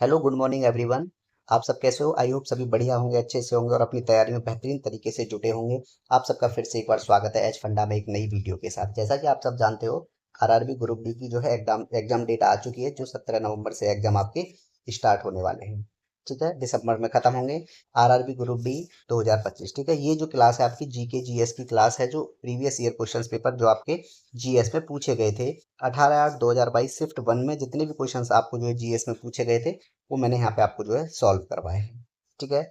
Hello good morning everyone. आप सब कैसे हो? आई होप सभी बढ़िया होंगे, अच्छे से होंगे और अपनी तैयारी में बेहतरीन तरीके से जुटे होंगे। आप सबका फिर से एक बार स्वागत है एच फंडा में एक नई वीडियो के साथ। जैसा कि आप सब जानते हो, आरआरबी ग्रुप डी की जो है एग्जाम एग्जाम डेट आ चुकी है, जो 17 नवंबर से एग्जाम आपके स्टार्ट होने वाले हैं। ठीक है, दिसंबर में खत्म होंगे। RRB group D 2025। ठीक है, ये जो क्लास है आपकी जीके जीएस की क्लास है, जो प्रीवियस ईयर क्वेश्चंस पेपर जो आपके जीएस में पूछे गए थे 18/8/2022 शिफ्ट वन में जितने भी क्वेश्चंस आपको जो है जीएस में पूछे गए थे, वो मैंने यहाँ पे आपको जो है सॉल्व करवाए हैं। ठीक है,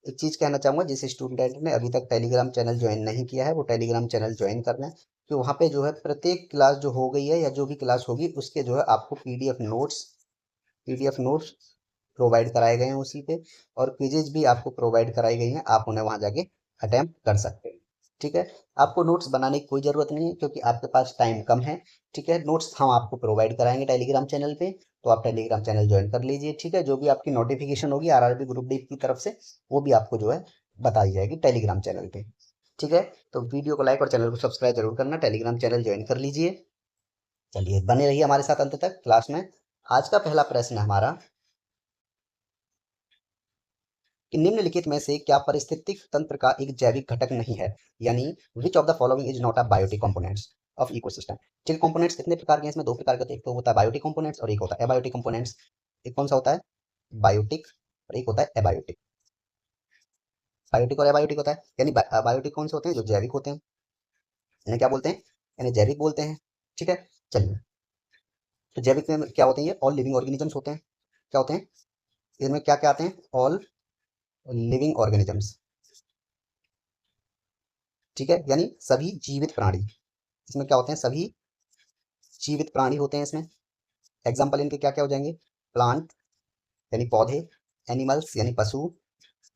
एक चीज कहना चाहूंगा, जिस स्टूडेंट ने अभी तक टेलीग्राम चैनल ज्वाइन नहीं किया है वो टेलीग्राम चैनल ज्वाइन कर लें, कि वहाँ पे जो है प्रत्येक क्लास जो हो गई है या जो भी क्लास होगी उसके जो है आपको पीडीएफ नोट्स प्रोवाइड कराए गए हैं उसी पे, और क्विजेज भी आपको प्रोवाइड कराई गई हैं, आप उन्हें वहां जाके अटेम्प्ट कर सकते हैं। ठीक है, आपको नोट्स बनाने की कोई जरूरत नहीं है क्योंकि आपके पास टाइम कम है। ठीक है, नोट्स हम आपको प्रोवाइड कराएंगे टेलीग्राम चैनल पे, तो आप टेलीग्राम चैनल ज्वाइन कर लीजिए। ठीक है, जो भी आपकी नोटिफिकेशन होगी आरआरबी ग्रुप डी की तरफ से, वो भी आपको जो है बताई जाएगी टेलीग्राम चैनल पे। ठीक है, तो वीडियो को लाइक और चैनल को सब्सक्राइब जरूर करना, टेलीग्राम चैनल ज्वाइन कर लीजिए। चलिए, बने रहिए हमारे साथ अंत तक क्लास में। आज का पहला प्रश्न है हमारा कि निम्नलिखित में से क्या पारिस्थितिक तंत्र का एक जैविक घटक नहीं है, यानी which of the following is not a biotic components of ecosystem. ठीक है, कंपोनेंट्स कितने प्रकार के हैं? इसमें दो प्रकार के होते हैं, एक तो होता है बायोटिक कंपोनेंट्स और एक होता है एबायोटिक कंपोनेंट्स। एक कौन सा होता है? बायोटिक, और एक होता है एबायोटिक। बायोटिक और एबायोटिक होता है, यानी बायोटिक कौन से होते हैं? जो जैविक होते हैं, इन्हें क्या बोलते हैं? इन्हें जैविक बोलते हैं। ठीक है, चलिए, तो जैविक में क्या होते हैं? ये ऑल लिविंग ऑर्गेनिजम्स होते हैं। क्या होते हैं? इनमें क्या क्या आते हैं? All living organisms. ठीक है, यानी सभी जीवित प्राणी। इसमें क्या होते हैं? सभी जीवित प्राणी होते हैं इसमें। एग्जाम्पल इनके क्या क्या हो जाएंगे? प्लांट यानी पौधे, एनिमल्स यानी पशु,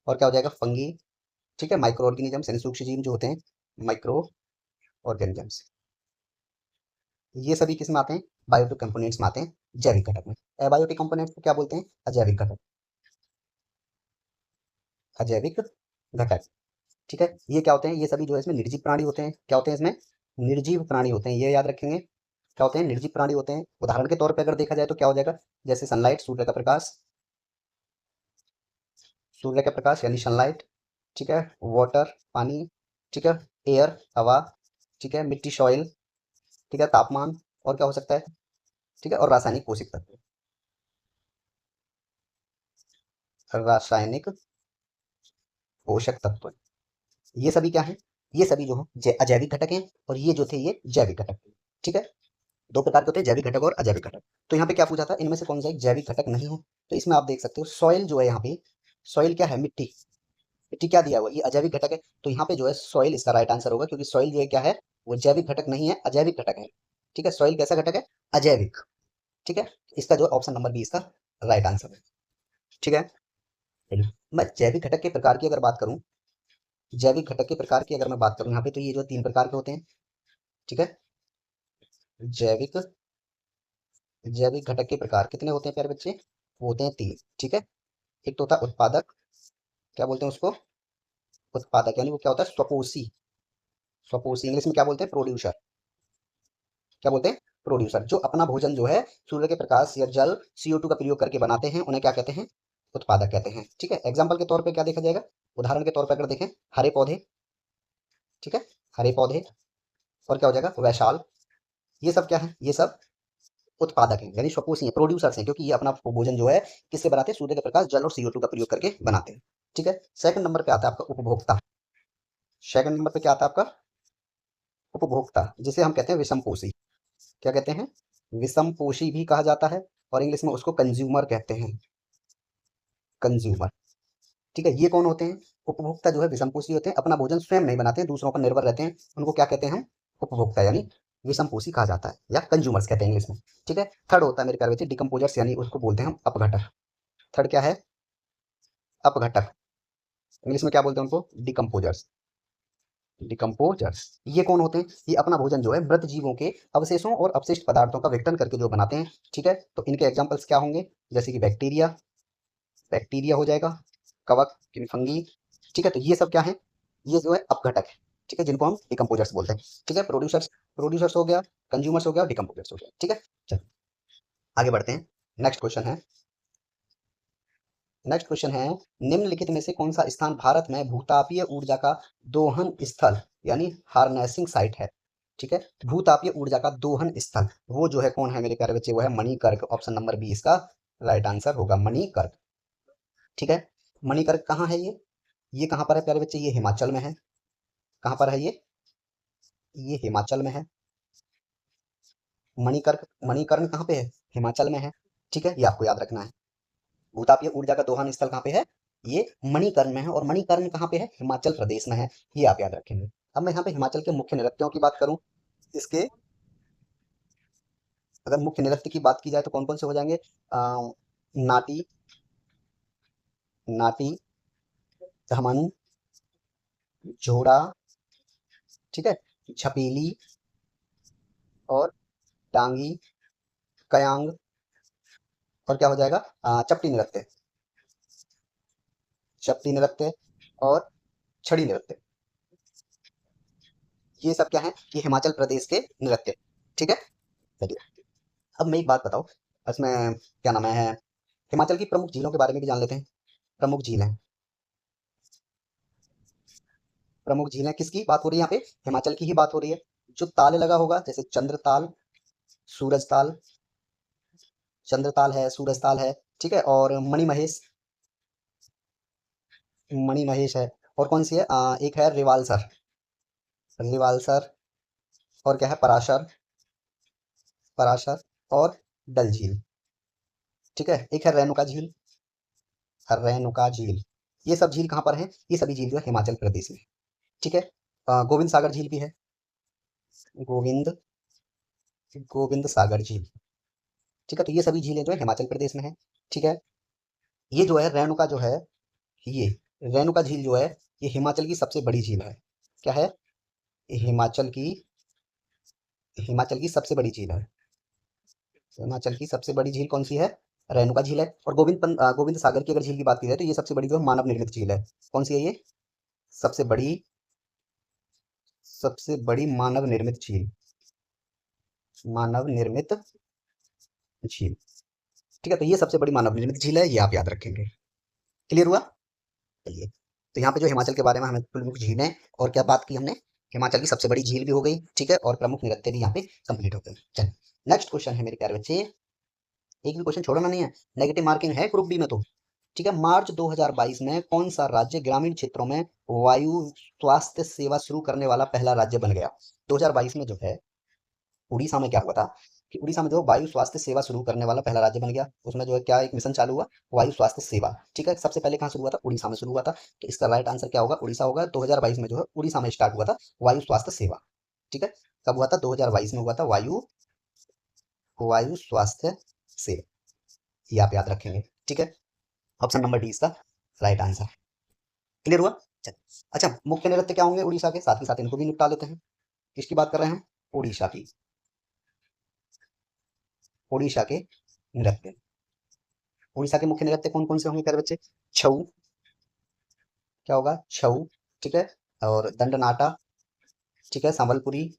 और क्या हो जाएगा? फंगी। ठीक है, माइक्रो ऑर्गेनिजम्स यानी सूक्ष्म जीव जो होते हैं, माइक्रो ऑर्गेनिजम्स। ये सभी किस में आते हैं? बायोटिक कंपोनेंट्स में आते हैं, जैविक घटक में। एबायोटिक कंपोनेंट्स को क्या बोलते हैं? अजैविक घटक। अजैविक घटक। ठीक है, ये क्या होते हैं? ये सभी जो है इसमें निर्जीव प्राणी होते हैं। क्या होते हैं इसमें? निर्जीव प्राणी होते हैं, ये याद रखेंगे। क्या होते हैं? निर्जीव प्राणी होते हैं। उदाहरण के तौर पे अगर देखा जाए तो क्या हो जाएगा? जैसे सनलाइट, सूर्य का प्रकाश, सूर्य का प्रकाश यानी सनलाइट। ठीक है, वाटर पानी। ठीक है, एयर हवा। ठीक है, मिट्टी सॉइल। ठीक है, तापमान। और क्या हो सकता है? ठीक है, और रासायनिक पोषक तत्व। रासायनिक पोषक तत्व, ये सभी क्या है? ये सभी जो है अजैविक घटक हैं, और ये जो थे ये जैविक घटक थे। ठीक है, दो प्रकार के होते हैं, जैविक घटक और अजैविक घटक। तो यहाँ पे क्या पूछा था? इनमें से कौन सा एक जैविक घटक नहीं है? तो इसमें आप देख सकते हो सॉइल जो है, यहाँ पे सॉइल क्या है? मिट्टी। मिट्टी क्या दिया हुआ? ये अजैविक घटक है, तो यहाँ पे जो है सॉइल इसका राइट आंसर होगा, क्योंकि सॉइल जो है क्या है? वो जैविक घटक नहीं है, अजैविक घटक है। ठीक है, सॉइल कैसा घटक है? अजैविक। ठीक है, इसका जो ऑप्शन नंबर बी इसका राइट आंसर है। ठीक है, चलिए, मैं जैविक घटक के प्रकार की अगर बात करूं, जैविक घटक के प्रकार की अगर मैं बात करूं यहाँ पे, तो ये जो तीन प्रकार के होते हैं। ठीक है, जैविक जैविक घटक के प्रकार कितने होते हैं प्यारे बच्चे? वो होते हैं तीन। ठीक है, एक तो होता है उत्पादक। क्या बोलते हैं उसको? उत्पादक, यानी वो क्या होता है? स्वपोषी। स्वपोषी इंग्लिश में क्या बोलते हैं? प्रोड्यूसर। क्या बोलते हैं? प्रोड्यूसर। जो अपना भोजन जो है सूर्य के प्रकाश या जल CO2 का प्रयोग करके बनाते हैं, उन्हें क्या कहते हैं? उत्पादक कहते हैं। ठीक है, एग्जाम्पल के तौर पे क्या देखा जाएगा? उदाहरण के तौर पर अगर देखें, हरे पौधे। ठीक है, हरे पौधे, और क्या हो जाएगा? वैशाल। ये सब क्या है? ये सब उत्पादक हैं, यानी स्वपोषी हैं, प्रोड्यूसर्स हैं, क्योंकि ये अपना भोजन जो है किससे बनाते हैं? सूर्य के प्रकाश, जल और CO2 का प्रयोग करके बनाते हैं। ठीक है, सेकंड नंबर पे आता है आपका उपभोक्ता। सेकंड नंबर पे क्या आता है आपका? उपभोक्ता, जिसे हम कहते हैं विषमपोषी। क्या कहते हैं? विषमपोषी भी कहा जाता है, और इंग्लिश में उसको कंज्यूमर कहते हैं। कंज्यूमर। ठीक है, ये कौन होते हैं? उपभोक्ता जो है विषमपोषी होते हैं, अपना भोजन स्वयं नहीं बनाते हैं, दूसरों पर निर्भर रहते हैं, उनको क्या कहते हैं हम? उपभोक्ता, यानी विषमपोषी कहा जाता है, या कंज्यूमर्स कहते हैं इंग्लिश में। ठीक है, थर्ड होता है मेरे प्यारे बच्चे डिकम्पोजर्स, यानी उसको बोलते हैं हम अपघटक। थर्ड क्या है? अपघटक। इंग्लिश में क्या बोलते हैं उनको? डिकम्पोजर्स। डिकम्पोजर्स, ये कौन होते हैं? ये अपना भोजन जो है मृत जीवों के अवशेषों और अपशिष्ट पदार्थों का विघटन करके जो बनाते हैं। ठीक है, तो इनके एग्जांपल्स क्या होंगे? जैसे कि बैक्टीरिया, बैक्टीरिया हो जाएगा, कवक यानी फंगी। ठीक है, तो ये सब क्या है? ये जो है अपघटक है। ठीक है, जिनको हम डिकम्पोजर्स बोलते हैं। ठीक है, प्रोड्यूसर्स, प्रोड्यूसर्स हो गया, कंज्यूमर्स हो गया, डिकम्पोजर्स हो गया। ठीक है, चलो आगे बढ़ते हैं। नेक्स्ट क्वेश्चन है नेक्स्ट क्वेश्चन है, निम्नलिखित में से कौन सा स्थान भारत में भूतापीय ऊर्जा का दोहन स्थल यानी हार्नेसिंग साइट है? ठीक है, भूतापीय ऊर्जा का दोहन स्थल वो जो है कौन है मेरे प्यारे बच्चे? वो है मणिकर्क। ऑप्शन नंबर बी इसका राइट आंसर होगा, मणिकर्क। ठीक है, मणिकर्क कहाँ है ये कहाँ पर है प्यारे बच्चे? ये हिमाचल में है। कहाँ पर है ये हिमाचल में है। मणिकर्क, मणिकर्ण कहाँ पे है? हिमाचल में है। ठीक है, ये आपको याद रखना है। भूतापीय ऊर्जा का दोहन स्थल कहाँ पे है? ये मणिकर्ण में है। और मणिकर्ण कहाँ पे है? हिमाचल प्रदेश में है। ये आप याद रखेंगे। अब मैं यहाँ पे हिमाचल के मुख्य नृत्यों की बात करूं, इसके अगर मुख्य नृत्य की बात की जाए तो कौन कौन से हो जाएंगे? नाटी, नाटी, धमन, जोड़ा, ठीक है, छपीली और टांगी, कयांग, और क्या हो जाएगा? चपटी नृत्य, चपटी नृत्य और छड़ी नृत्य। ये सब क्या है? ये हिमाचल प्रदेश के नृत्य। ठीक है, चलिए अब मैं एक बात बताओ, इसमें क्या नाम है, हिमाचल की प्रमुख झीलों के बारे में भी जान लेते हैं। प्रमुख झीलें, प्रमुख झीलें किसकी बात हो रही है यहाँ पे? हिमाचल की ही बात हो रही है। जो ताल लगा होगा जैसे चंद्रताल, सूरजताल, चंद्रताल है, सूरजताल है, ठीक है, और मणिमहेश, मणिमहेश है। और कौन सी है? एक है रिवाल्सर, रिवाल्सर, और क्या है? पराशर, पराशर और डल झील। ठीक है, एक है रेणुका झील, रेणुका झील। ये सब झील कहाँ पर है? ये सभी झील जो है हिमाचल प्रदेश में। ठीक है, गोविंद सागर झील भी है, गोविंद, गोविंद सागर झील। ठीक है, तो ये सभी झीलें जो है हिमाचल प्रदेश में है। ठीक है, ये जो है रेणुका जो है, ये रेणुका झील जो है ये हिमाचल की सबसे बड़ी झील है। क्या है? हिमाचल की, हिमाचल की सबसे बड़ी झील है। हिमाचल की सबसे बड़ी झील कौन सी है? रेणुका झील है। और गोविंद सागर की अगर झील की बात की जाए तो ये सबसे बड़ी जो है मानव निर्मित झील है। कौन सी है ये? सबसे बड़ी, सबसे बड़ी मानव निर्मित झील, मानव निर्मित झील। ठीक है, तो ये सबसे बड़ी मानव निर्मित झील है, ये आप याद रखेंगे। क्लियर हुआ? चलिए, तो यहाँ पे जो हिमाचल के बारे में हमें प्रमुख झीलें और क्या बात की हमने, हिमाचल की सबसे बड़ी झील भी हो गई, ठीक है, और प्रमुख नृत्य भी यहाँ पे कंप्लीट हो गए। चलिए नेक्स्ट क्वेश्चन है मेरे प्यारे बच्चे, एक भी क्वेश्चन छोड़ना नहीं है, नेगेटिव मार्किंग है ग्रुप डी में तो। ठीक है, मार्च 2022 में कौन सा राज्य ग्रामीण क्षेत्रों में वायु स्वास्थ्य सेवा शुरू करने वाला पहला राज्य बन गया? 2022 में जो है उड़ीसा में क्या हुआ था कि उड़ीसा में जो वायु स्वास्थ्य सेवा शुरू करने वाला पहला राज्य बन गया। उसमें जो है क्या एक मिशन चालू हुआ? वायु स्वास्थ्य सेवा। ठीक है, सबसे पहले कहाँ शुरू हुआ था? उड़ीसा में शुरू हुआ था। तो इसका राइट आंसर क्या होगा? उड़ीसा होगा। 2022 में जो है उड़ीसा में स्टार्ट हुआ था वायु स्वास्थ्य सेवा। ठीक है, कब हुआ था? 2022 में हुआ था वायु, वायु स्वास्थ्य सेवा। ये आप याद रखेंगे। ठीक है, ऑप्शन नंबर डी इसका राइट आंसर। क्लियर हुआ? चल, अच्छा मुख्य नृत्य क्या होंगे उड़ीसा के? साथ ही साथ इनको भी निपटा लेते हैं। किसकी बात कर रहे हैं हम? उड़ीसा की, उड़ीसा के नृत्य। उड़ीसा के मुख्य नृत्य कौन कौन से होंगे प्यारे बच्चे? छऊ, क्या होगा? छऊ, ठीक है, और दंडनाटा, ठीक है, संबलपुरी,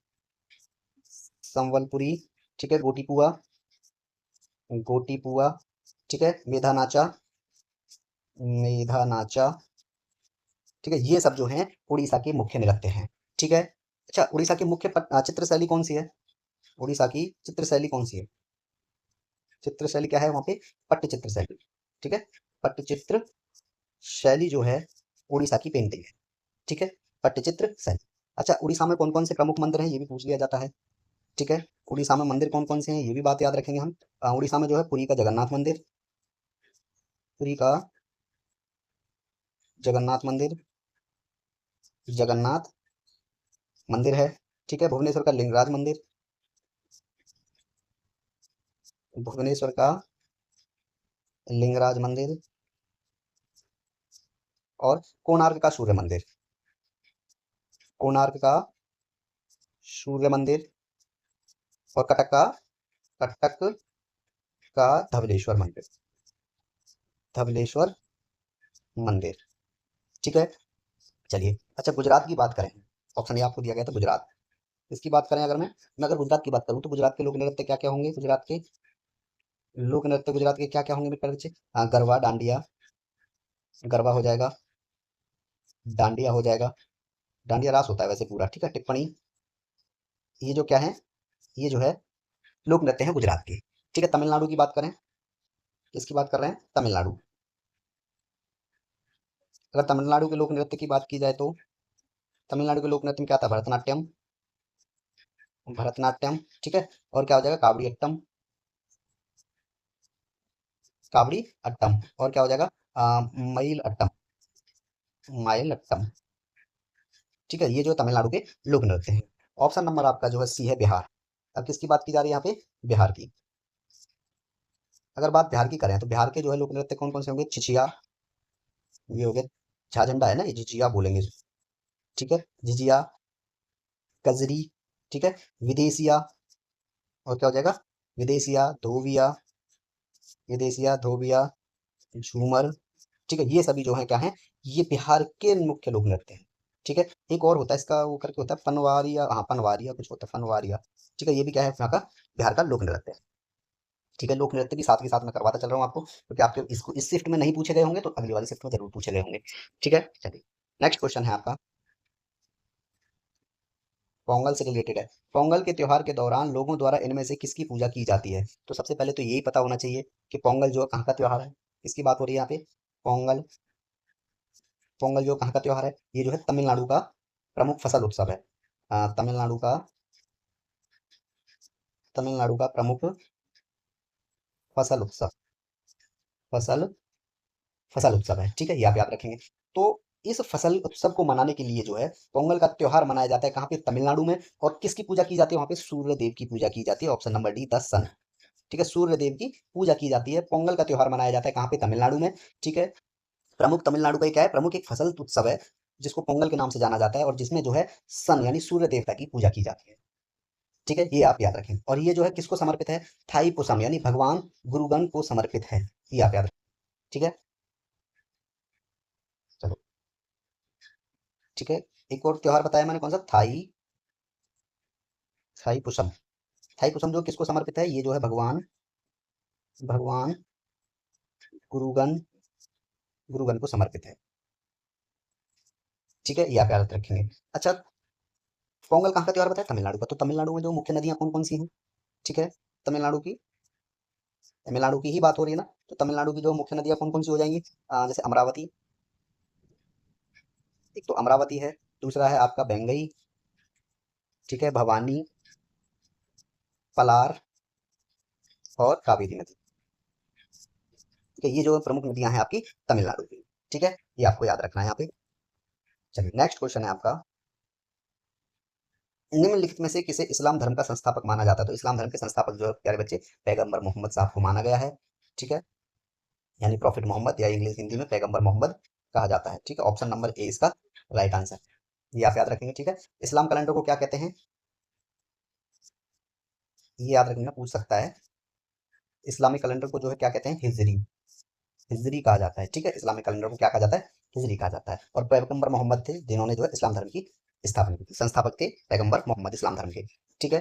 संबलपुरी, ठीक है, गोटीपुआ, गोटीपुआ, ठीक है, मेधा नाचा, मेधा नाचा। ठीक है, ये सब जो हैं उड़ीसा के मुख्य नृत्य हैं। ठीक है, अच्छा उड़ीसा की मुख्य चित्र शैली कौन सी है? उड़ीसा की चित्र शैली कौन सी है? चित्र शैली क्या है वहां पे? पट्ट चित्र शैली। ठीक है, पट्ट चित्र शैली जो है उड़ीसा की पेंटिंग है। ठीक है, पट्टचित्र शैली। अच्छा उड़ीसा में कौन कौन से प्रमुख मंदिर हैं ये भी पूछ लिया जाता है। ठीक है, उड़ीसा में मंदिर कौन कौन से हैं ये भी बात याद रखेंगे हम। उड़ीसा में जो है पुरी का जगन्नाथ मंदिर, पुरी का जगन्नाथ मंदिर, जगन्नाथ मंदिर है। ठीक है, भुवनेश्वर का लिंगराज मंदिर, भुवनेश्वर का लिंगराज मंदिर, और कोणार्क का सूर्य मंदिर, कोणार्क का सूर्य मंदिर, और कटक का धवलेश्वर मंदिर, धवलेश्वर मंदिर। ठीक है, चलिए अच्छा गुजरात की बात करें, ऑप्शन ये आपको दिया गया था गुजरात। इसकी बात करें अगर मैं अगर गुजरात की बात करूं तो गुजरात के लोक नृत्य क्या क्या होंगे? गुजरात के लोक नृत्य गुजरात के क्या क्या होंगे मेरे प्यारे बच्चे? गरबा, डांडिया, गरबा हो जाएगा, डांडिया हो जाएगा, डांडिया रास होता है वैसे पूरा, ठीक है। टिप्पणी, ये जो क्या है, ये जो है लोक नृत्य है गुजरात के, ठीक है। तमिलनाडु की बात करें, किसकी बात कर रहे हैं, तमिलनाडु। अगर तमिलनाडु के लोक नृत्य की बात की जाए तो तमिलनाडु के लोक नृत्य में क्या था, भरतनाट्यम, भरतनाट्यम, ठीक है। और क्या हो जाएगा, कावड़ी अट्टम, कावड़ी अट्टम। और क्या हो जाएगा, मईल अट्टम, माइल अट्टम, ठीक है। ये जो तमिलनाडु के लोक नृत्य हैं। ऑप्शन नंबर आपका जो है सी है, बिहार। अब किसकी बात की जा रही है यहाँ पे, बिहार की। अगर बात बिहार की करें तो बिहार के जो है लोक नृत्य कौन कौन से होंगे, छिछिया, ये हो गया, झाझंडा है ना, ये झिझिया बोलेंगे, ठीक है। झिझिया, कजरी, ठीक है, विदेशिया, और क्या हो जाएगा, विदेशिया, धोबिया, विदेशिया, धोबिया, झूमर, ठीक है। ये सभी जो है क्या है, ये बिहार के मुख्य लोक नृत्य हैं, ठीक है। एक और होता है इसका, वो करके होता है पनवारिया, हाँ पनवारिया कुछ होता है, पनवारिया, ठीक है। ये भी क्या है यहाँ का, बिहार का लोक नृत्य है, ठीक है। लोक नृत्य भी साथ के साथ मैं करवाता चल रहा हूँ आपको, क्योंकि आपके इसको इस शिफ्ट में नहीं पूछे गए होंगे तो अगली वाली शिफ्ट में जरूर पूछे गए होंगे, ठीक है। चलिए, नेक्स्ट क्वेश्चन है आपका, पोंगल से रिलेटेड है। पोंगल के त्योहार के दौरान लोगों द्वारा इनमें से किसकी पूजा की जाती है, तो सबसे पहले तो यही पता होना चाहिए कि पोंगल जो है कहाँ का त्योहार है, किसकी बात हो रही है यहाँ पे, पोंगल। पोंगल जो कहाँ का त्योहार है, ये जो है तमिलनाडु का प्रमुख फसल उत्सव है। तमिलनाडु का, तमिलनाडु का प्रमुख फसल उत्सव, फसल फसल उत्सव है, ठीक है। ये आप याद रखेंगे। तो इस फसल उत्सव को मनाने के लिए जो है पोंगल का त्योहार मनाया जाता है कहाँ पे, तमिलनाडु में। और किसकी पूजा की जाती है वहां पे, सूर्य देव की पूजा की जाती है। ऑप्शन नंबर डी, द सन, ठीक है। सूर्य देव की पूजा की जाती है, पोंगल का त्योहार मनाया जाता है कहाँ पे, तमिलनाडु में, ठीक है। प्रमुख तमिलनाडु का क्या है, प्रमुख एक फसल उत्सव है जिसको पोंगल के नाम से जाना जाता है, और जिसमें जो है सन यानी सूर्य देवता की पूजा की जाती है, ठीक है। ये आप याद रखें। और ये जो है किसको समर्पित है, थाई पुसम यानी भगवान गुरुगन को समर्पित है, ये आप याद रखें, ठीक है। चलो, ठीक है। एक और त्योहार बताया मैंने, कौन सा, थाई, थाई पुसम। थाई पुसम जो किसको समर्पित है, ये जो है भगवान, भगवान गुरुगन, गुरुगन को समर्पित है, ठीक है। ये आप याद रखेंगे। अच्छा, पोंगल कहाँ का त्योहार बताया, तमिलनाडु का। तो तमिलनाडु में जो मुख्य नदियां कौन कौन सी हैं, ठीक है। तमिलनाडु की, तमिलनाडु की ही बात हो रही है ना, तो तमिलनाडु की जो मुख्य नदियां कौन कौन सी हो जाएंगी, जैसे अमरावती, एक तो अमरावती है, दूसरा है आपका बेंगई, ठीक है, भवानी, पलार, और कावेरी नदी, ठीक है। ये जो प्रमुख नदियां हैं आपकी तमिलनाडु की, ठीक है। ये आपको याद रखना है यहाँ पे। चलिए, नेक्स्ट क्वेश्चन है आपका, निम्नलिखित में से किसे इस्लाम धर्म का संस्थापक माना जाता है। तो इस्लाम धर्म के संस्थापक जो है प्यारे बच्चे, पैगंबर मोहम्मद साहब को माना गया है, ठीक है। यानी प्रॉफिट मोहम्मद, या इंग्लिश हिंदी में पैगंबर मोहम्मद कहा जाता है, ठीक है। ऑप्शन नंबर ए इसका राइट आंसर, ये आप याद रखेंगे, ठीक है। इस्लाम कैलेंडर को क्या कहते हैं, ये याद रखना पूछ सकता है। इस्लामिक कैलेंडर को जो है क्या कहते हैं, हिजरी, हिजरी कहा जाता है, ठीक है। इस्लामिक कैलेंडर को क्या कहा जाता है, हिजरी कहा जाता है। और पैगंबर मोहम्मद थे जिन्होंने जो है इस्लाम धर्म की स्थापना की थी, संस्थापक थे पैगंबर मोहम्मद इस्लाम धर्म के, ठीक है।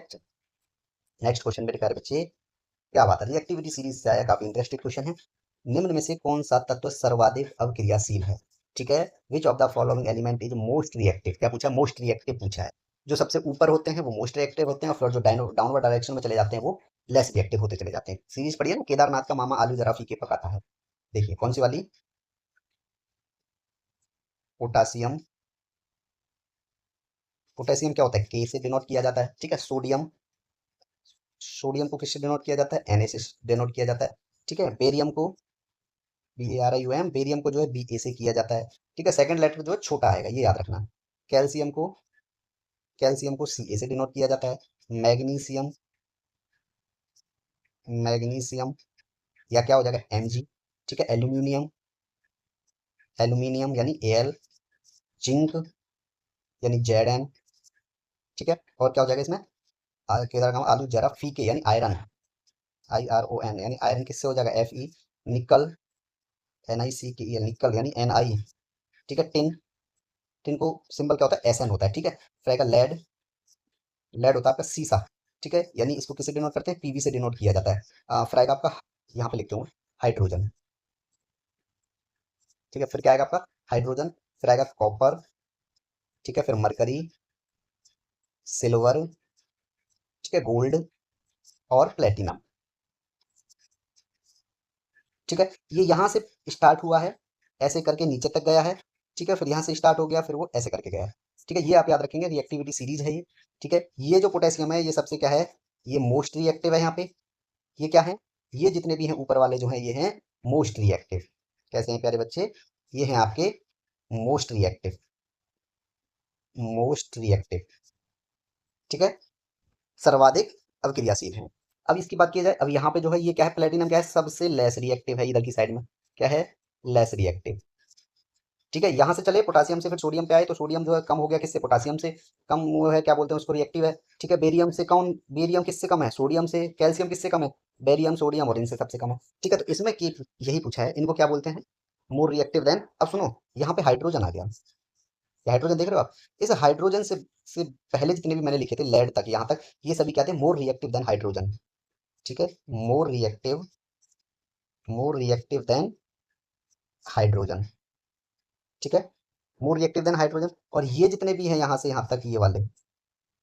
नेक्स्ट क्वेश्चन मेरे प्यारे बच्चे, क्या बात है, रिएक्टिविटी सीरीज से आया, काफी इंटरेस्टिंग क्वेश्चन है। निम्न में से कौन सा तत्व सर्वाधिक अवक्रियाशील है, ठीक है। Which of the following element is most reactive, क्या पूछा, मोस्ट रिएक्टिव पूछा है। जो सबसे ऊपर होते हैं वो मोस्ट रिएक्टिव होते हैं, और फिर जो डाउनवर्ड डायरेक्शन में चले जाते हैं वो लेस रिएक्टिव होते चले जाते हैं। सीरीज पढ़िए ना, केदारनाथ का मामा आलू जरा फीके पकाता है, देखिए कौन सी वाली, पोटासियम, पोटेशियम क्या होता है, के से डिनोट किया जाता है, ठीक है। सोडियम, सोडियम को किससे डिनोट किया जाता है, Na से डिनोट किया जाता है, ठीक है। बेरियम को, BARIUM, बेरियम को जो है Ba से किया जाता है, ठीक है। सेकंड लेटर जो है छोटा आएगा, ये याद रखना। कैल्शियम को, कैल्शियम को Ca से डिनोट किया जाता है। मैग्नीशियम, मैग्नीशियम, या क्या हो जाएगा, Mg, ठीक है। एल्यूमिनियम, एल्यूमिनियम यानी Al, जिंक यानी Zn, ठीक है। और क्या हो जाएगा इसमें, केदार का आलू जरा फीके यानी आयरन, IRON यानी आयरन, किससे हो जाएगा, Fe, निकल, NiCke, निकल यानी Ni, ठीक है। टिन, टिन को सिंबल क्या होता है, Sn होता है, ठीक है। फिर आएगा लेड, लेड होता है आपका सीसा, ठीक है। यानी इसको किससे डिनोट करते हैं, Pb से डिनोट किया जाता है। फिर आएगा आपका, यहाँ पे लिखते हूँ, हाइड्रोजन, ठीक है, फिर क्या आएगा आपका हाइड्रोजन, फिर आएगा कॉपर, ठीक है, फिर मरकरी, सिल्वर, ठीक है, गोल्ड और प्लेटिनम। ठीक है, ये यहाँ से स्टार्ट हुआ है, ऐसे करके नीचे तक गया है। ठीक है, फिर यहाँ से स्टार्ट हो गया, फिर वो ऐसे करके गया है। ठीक है, ये आप याद रखेंगे, रिएक्टिविटी सीरीज है ये। ठीक है, ये जो पोटेशियम है ये सबसे क्या है, ये मोस्ट रिएक्टिव है यहाँ पे। ये क्या है, ये जितने भी हैं ऊपर वाले जो हैं ये हैं मोस्ट रिएक्टिव। कैसे हैं प्यारे बच्चे, ये हैं आपके मोस्ट रिएक्टिव, मोस्ट रिएक्टिव। ठीक है, सर्वाधिक अभिक्रियाशील है। अब इसकी बात की जाए, अब यहाँ पे जो है ये क्या है, प्लेटिनम क्या है, सबसे लेस रिएक्टिव है, इधर की साइड में क्या है, लेस रिएक्टिव। ठीक है, यहाँ से चले पोटासियम से फिर सोडियम पे आए, तो सोडियम जो है कम हो गया किससे, पोटासियम से। कम वो है, क्या बोलते हैं उसको, रिएक्टिव है। ठीक है, बेरियम से कौन, बेरियम किससे कम है, सोडियम से। कैल्शियम किससे कम है, बेरियम, सोडियम और इनसे सबसे कम है। ठीक है, तो इसमें की यही पूछा है, इनको क्या बोलते हैं, मोर रिएक्टिव देन। अब सुनो, यहाँ पे हाइड्रोजन आ गया, ये हाइड्रोजन देख रहे हो आप, इस हाइड्रोजन से पहले जितने भी मैंने लिखे थे लेड तक, यहाँ तक, ये सभी क्या थे, मोर रिएक्टिव देन हाइड्रोजन। ठीक है, more reactive, more reactive than hydrogen. ठीक है, मोर रिएक्टिव देन हाइड्रोजन। और ये जितने भी हैं यहाँ से यहाँ तक ये वाले,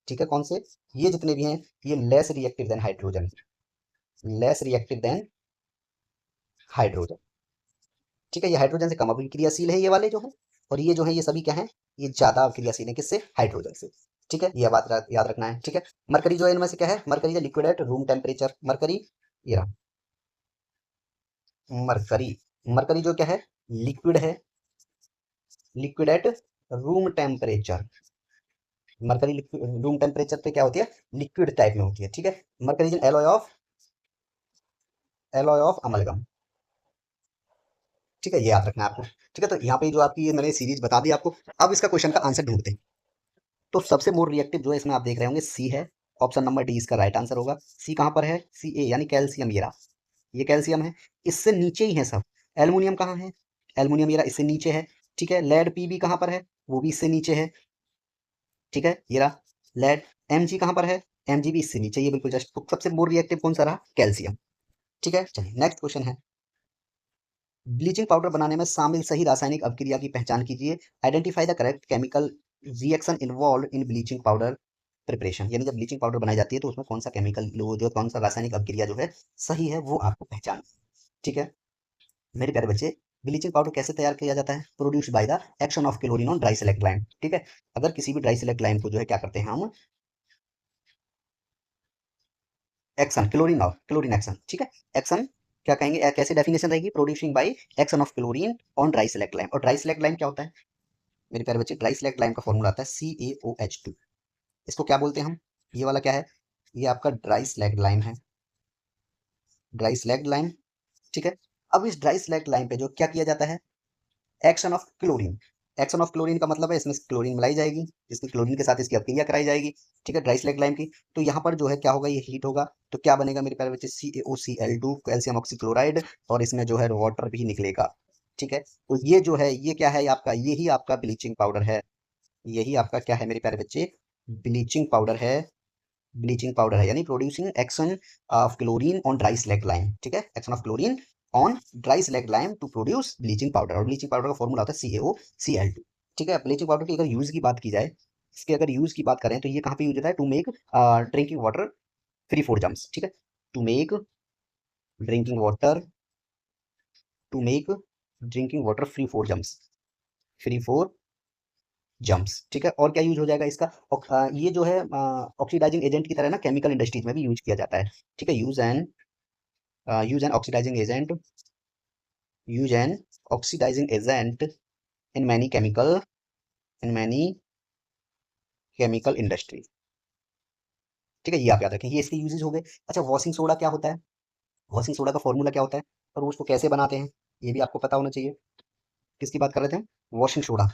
ठीक है, कौन से, ये जितने भी हैं ये less reactive than hydrogen, less reactive than hydrogen. ठीक है, ये हाइड्रोजन से कम अभिक्रियाशील है ये वाले जो है, और ये जो है ये सभी क्या है, ये ज्यादा अभिक्रियाशील है किससे, हाइड्रोजन से। ठीक है, ये बात याद रखना है। ठीक है, मरकरी जो है इनमें से क्या है, मरकरी जो liquid at room temperature, mercury, ये रहा मरकरी। मरकरी जो क्या है, लिक्विड है, liquid at room temperature. Mercury room temperature पे क्या होती है, लिक्विड टाइप में होती है। ठीक है, मरकरी एलॉय ऑफ अमलगम। ठीक है, ये याद रखना है आपको। ठीक है, तो यहाँ पे जो आपकी ये मैंने सीरीज बता दी आपको। अब इसका क्वेश्चन का आंसर ढूंढते हैं। तो सबसे मोर रिएक्टिव जो है इसमें आप देख रहे होंगे सी है, ऑप्शन नंबर डी इसका राइट आंसर होगा। सी कहाँ पर है, सी ए यानी कैल्शियम, ये रहा, ये कैल्शियम है। इससे नीचे ही है सब। एल्युमिनियम कहाँ है, एल्युमिनियम ये रहा, इससे नीचे है। ठीक है, लेड पी भी कहाँ पर है, वो भी इससे नीचे है। ठीक है, ये रहा लेड। एम जी कहाँ पर है, एम जी भी इससे नीचे, ये बिल्कुल जस्ट। तो सबसे मोर रिएक्टिव कौन सा रहा, कैल्शियम। ठीक है, चलिए नेक्स्ट क्वेश्चन है, ब्लीचिंग पाउडर बनाने में शामिल सही रासायनिक अभिक्रिया की पहचान कीजिए। Identify the correct chemical reaction involve in bleaching powder preparation. यानी जब ब्लीचिंग पाउडर बनाई जाती है तो उसमें कौन सा केमिकल, जो कौन सा रासायनिक अभिक्रिया जो है सही है वो आपको पहचान। ठीक है, मेरे प्यारे बच्चे, ब्लीचिंग पाउडर कैसे तैयार किया जाता है, produce by the action of chlorine on dry select lime. ठीक है, अगर किसी भी ड्राई सेलेक्ट लाइम को जो है क्या करते हैं हम, action, chlorine of, chlorine action. ठीक है, एक्शन क्या कहेंगे, कैसे डेफिनेशन रहेगी, producing by action of chlorine on dry select lime. और ड्राई सेलेक्ट लाइम क्या होता है मेरे प्यारे बच्चे, ड्राई सेलेक्ट लाइम का फॉर्मूला आता है CaOH2। इसको क्या बोलते हैं हम, ये वाला क्या है, ये आपका ड्राई स्लैग लाइम है, ड्राई स्लैग लाइम। ठीक है, अब इस ड्राई स्लैग लाइम पे जो क्या किया जाता है, action of chlorine. Action of chlorine का मतलब है इसमें क्लोरीन मिलाई जाएगी, इसमें क्लोरीन के साथ इसकी अपक्रिया कराई जाएगी। ठीक है, ड्राई स्लैग लाइम की। तो यहाँ पर जो है क्या होगा, ये हीट होगा, तो क्या बनेगा मेरे प्यारे बच्चे, CaOCl2, कैल्शियम ऑक्सीक्लोराइड, और इसमें जो है वाटर भी निकलेगा। ठीक है, तो ये जो है ये क्या है आपका, यही आपका ब्लीचिंग पाउडर है, यही आपका क्या है मेरे प्यारे बच्चे, ब्लीचिंग पाउडर है, ब्लीचिंग पाउडर है, यानी producing action of chlorine on dry slag lime. ठीक है, action of chlorine on dry slag lime to produce bleaching powder. और ब्लीचिंग पाउडर का फॉर्मूला होता है CaOCl2। ठीक है, ब्लीचिंग पाउडर की अगर यूज की बात की जाए, इसके अगर यूज की बात करें तो ये कहाँ पे यूज होता है, to make drinking water free for germs. ठीक है, to make drinking water, to make drinking water free for germs, free for germs. ठीक है, और क्या यूज हो जाएगा इसका, ये जो है ऑक्सीडाइजिंग एजेंट की तरह ना केमिकल इंडस्ट्रीज में भी यूज किया जाता है। ठीक है, use an oxidising agent, use an oxidising agent in many chemical, in many chemical industry. ठीक है, ये आप याद रखें, ये इसके यूजेस हो गए। अच्छा, वॉशिंग सोडा क्या होता है, वॉशिंग सोडा का फॉर्मूला क्या होता है, और उसको कैसे बनाते हैं ये भी आपको पता होना चाहिए। किसकी बात कर रहे थे हम, वॉशिंग सोडा,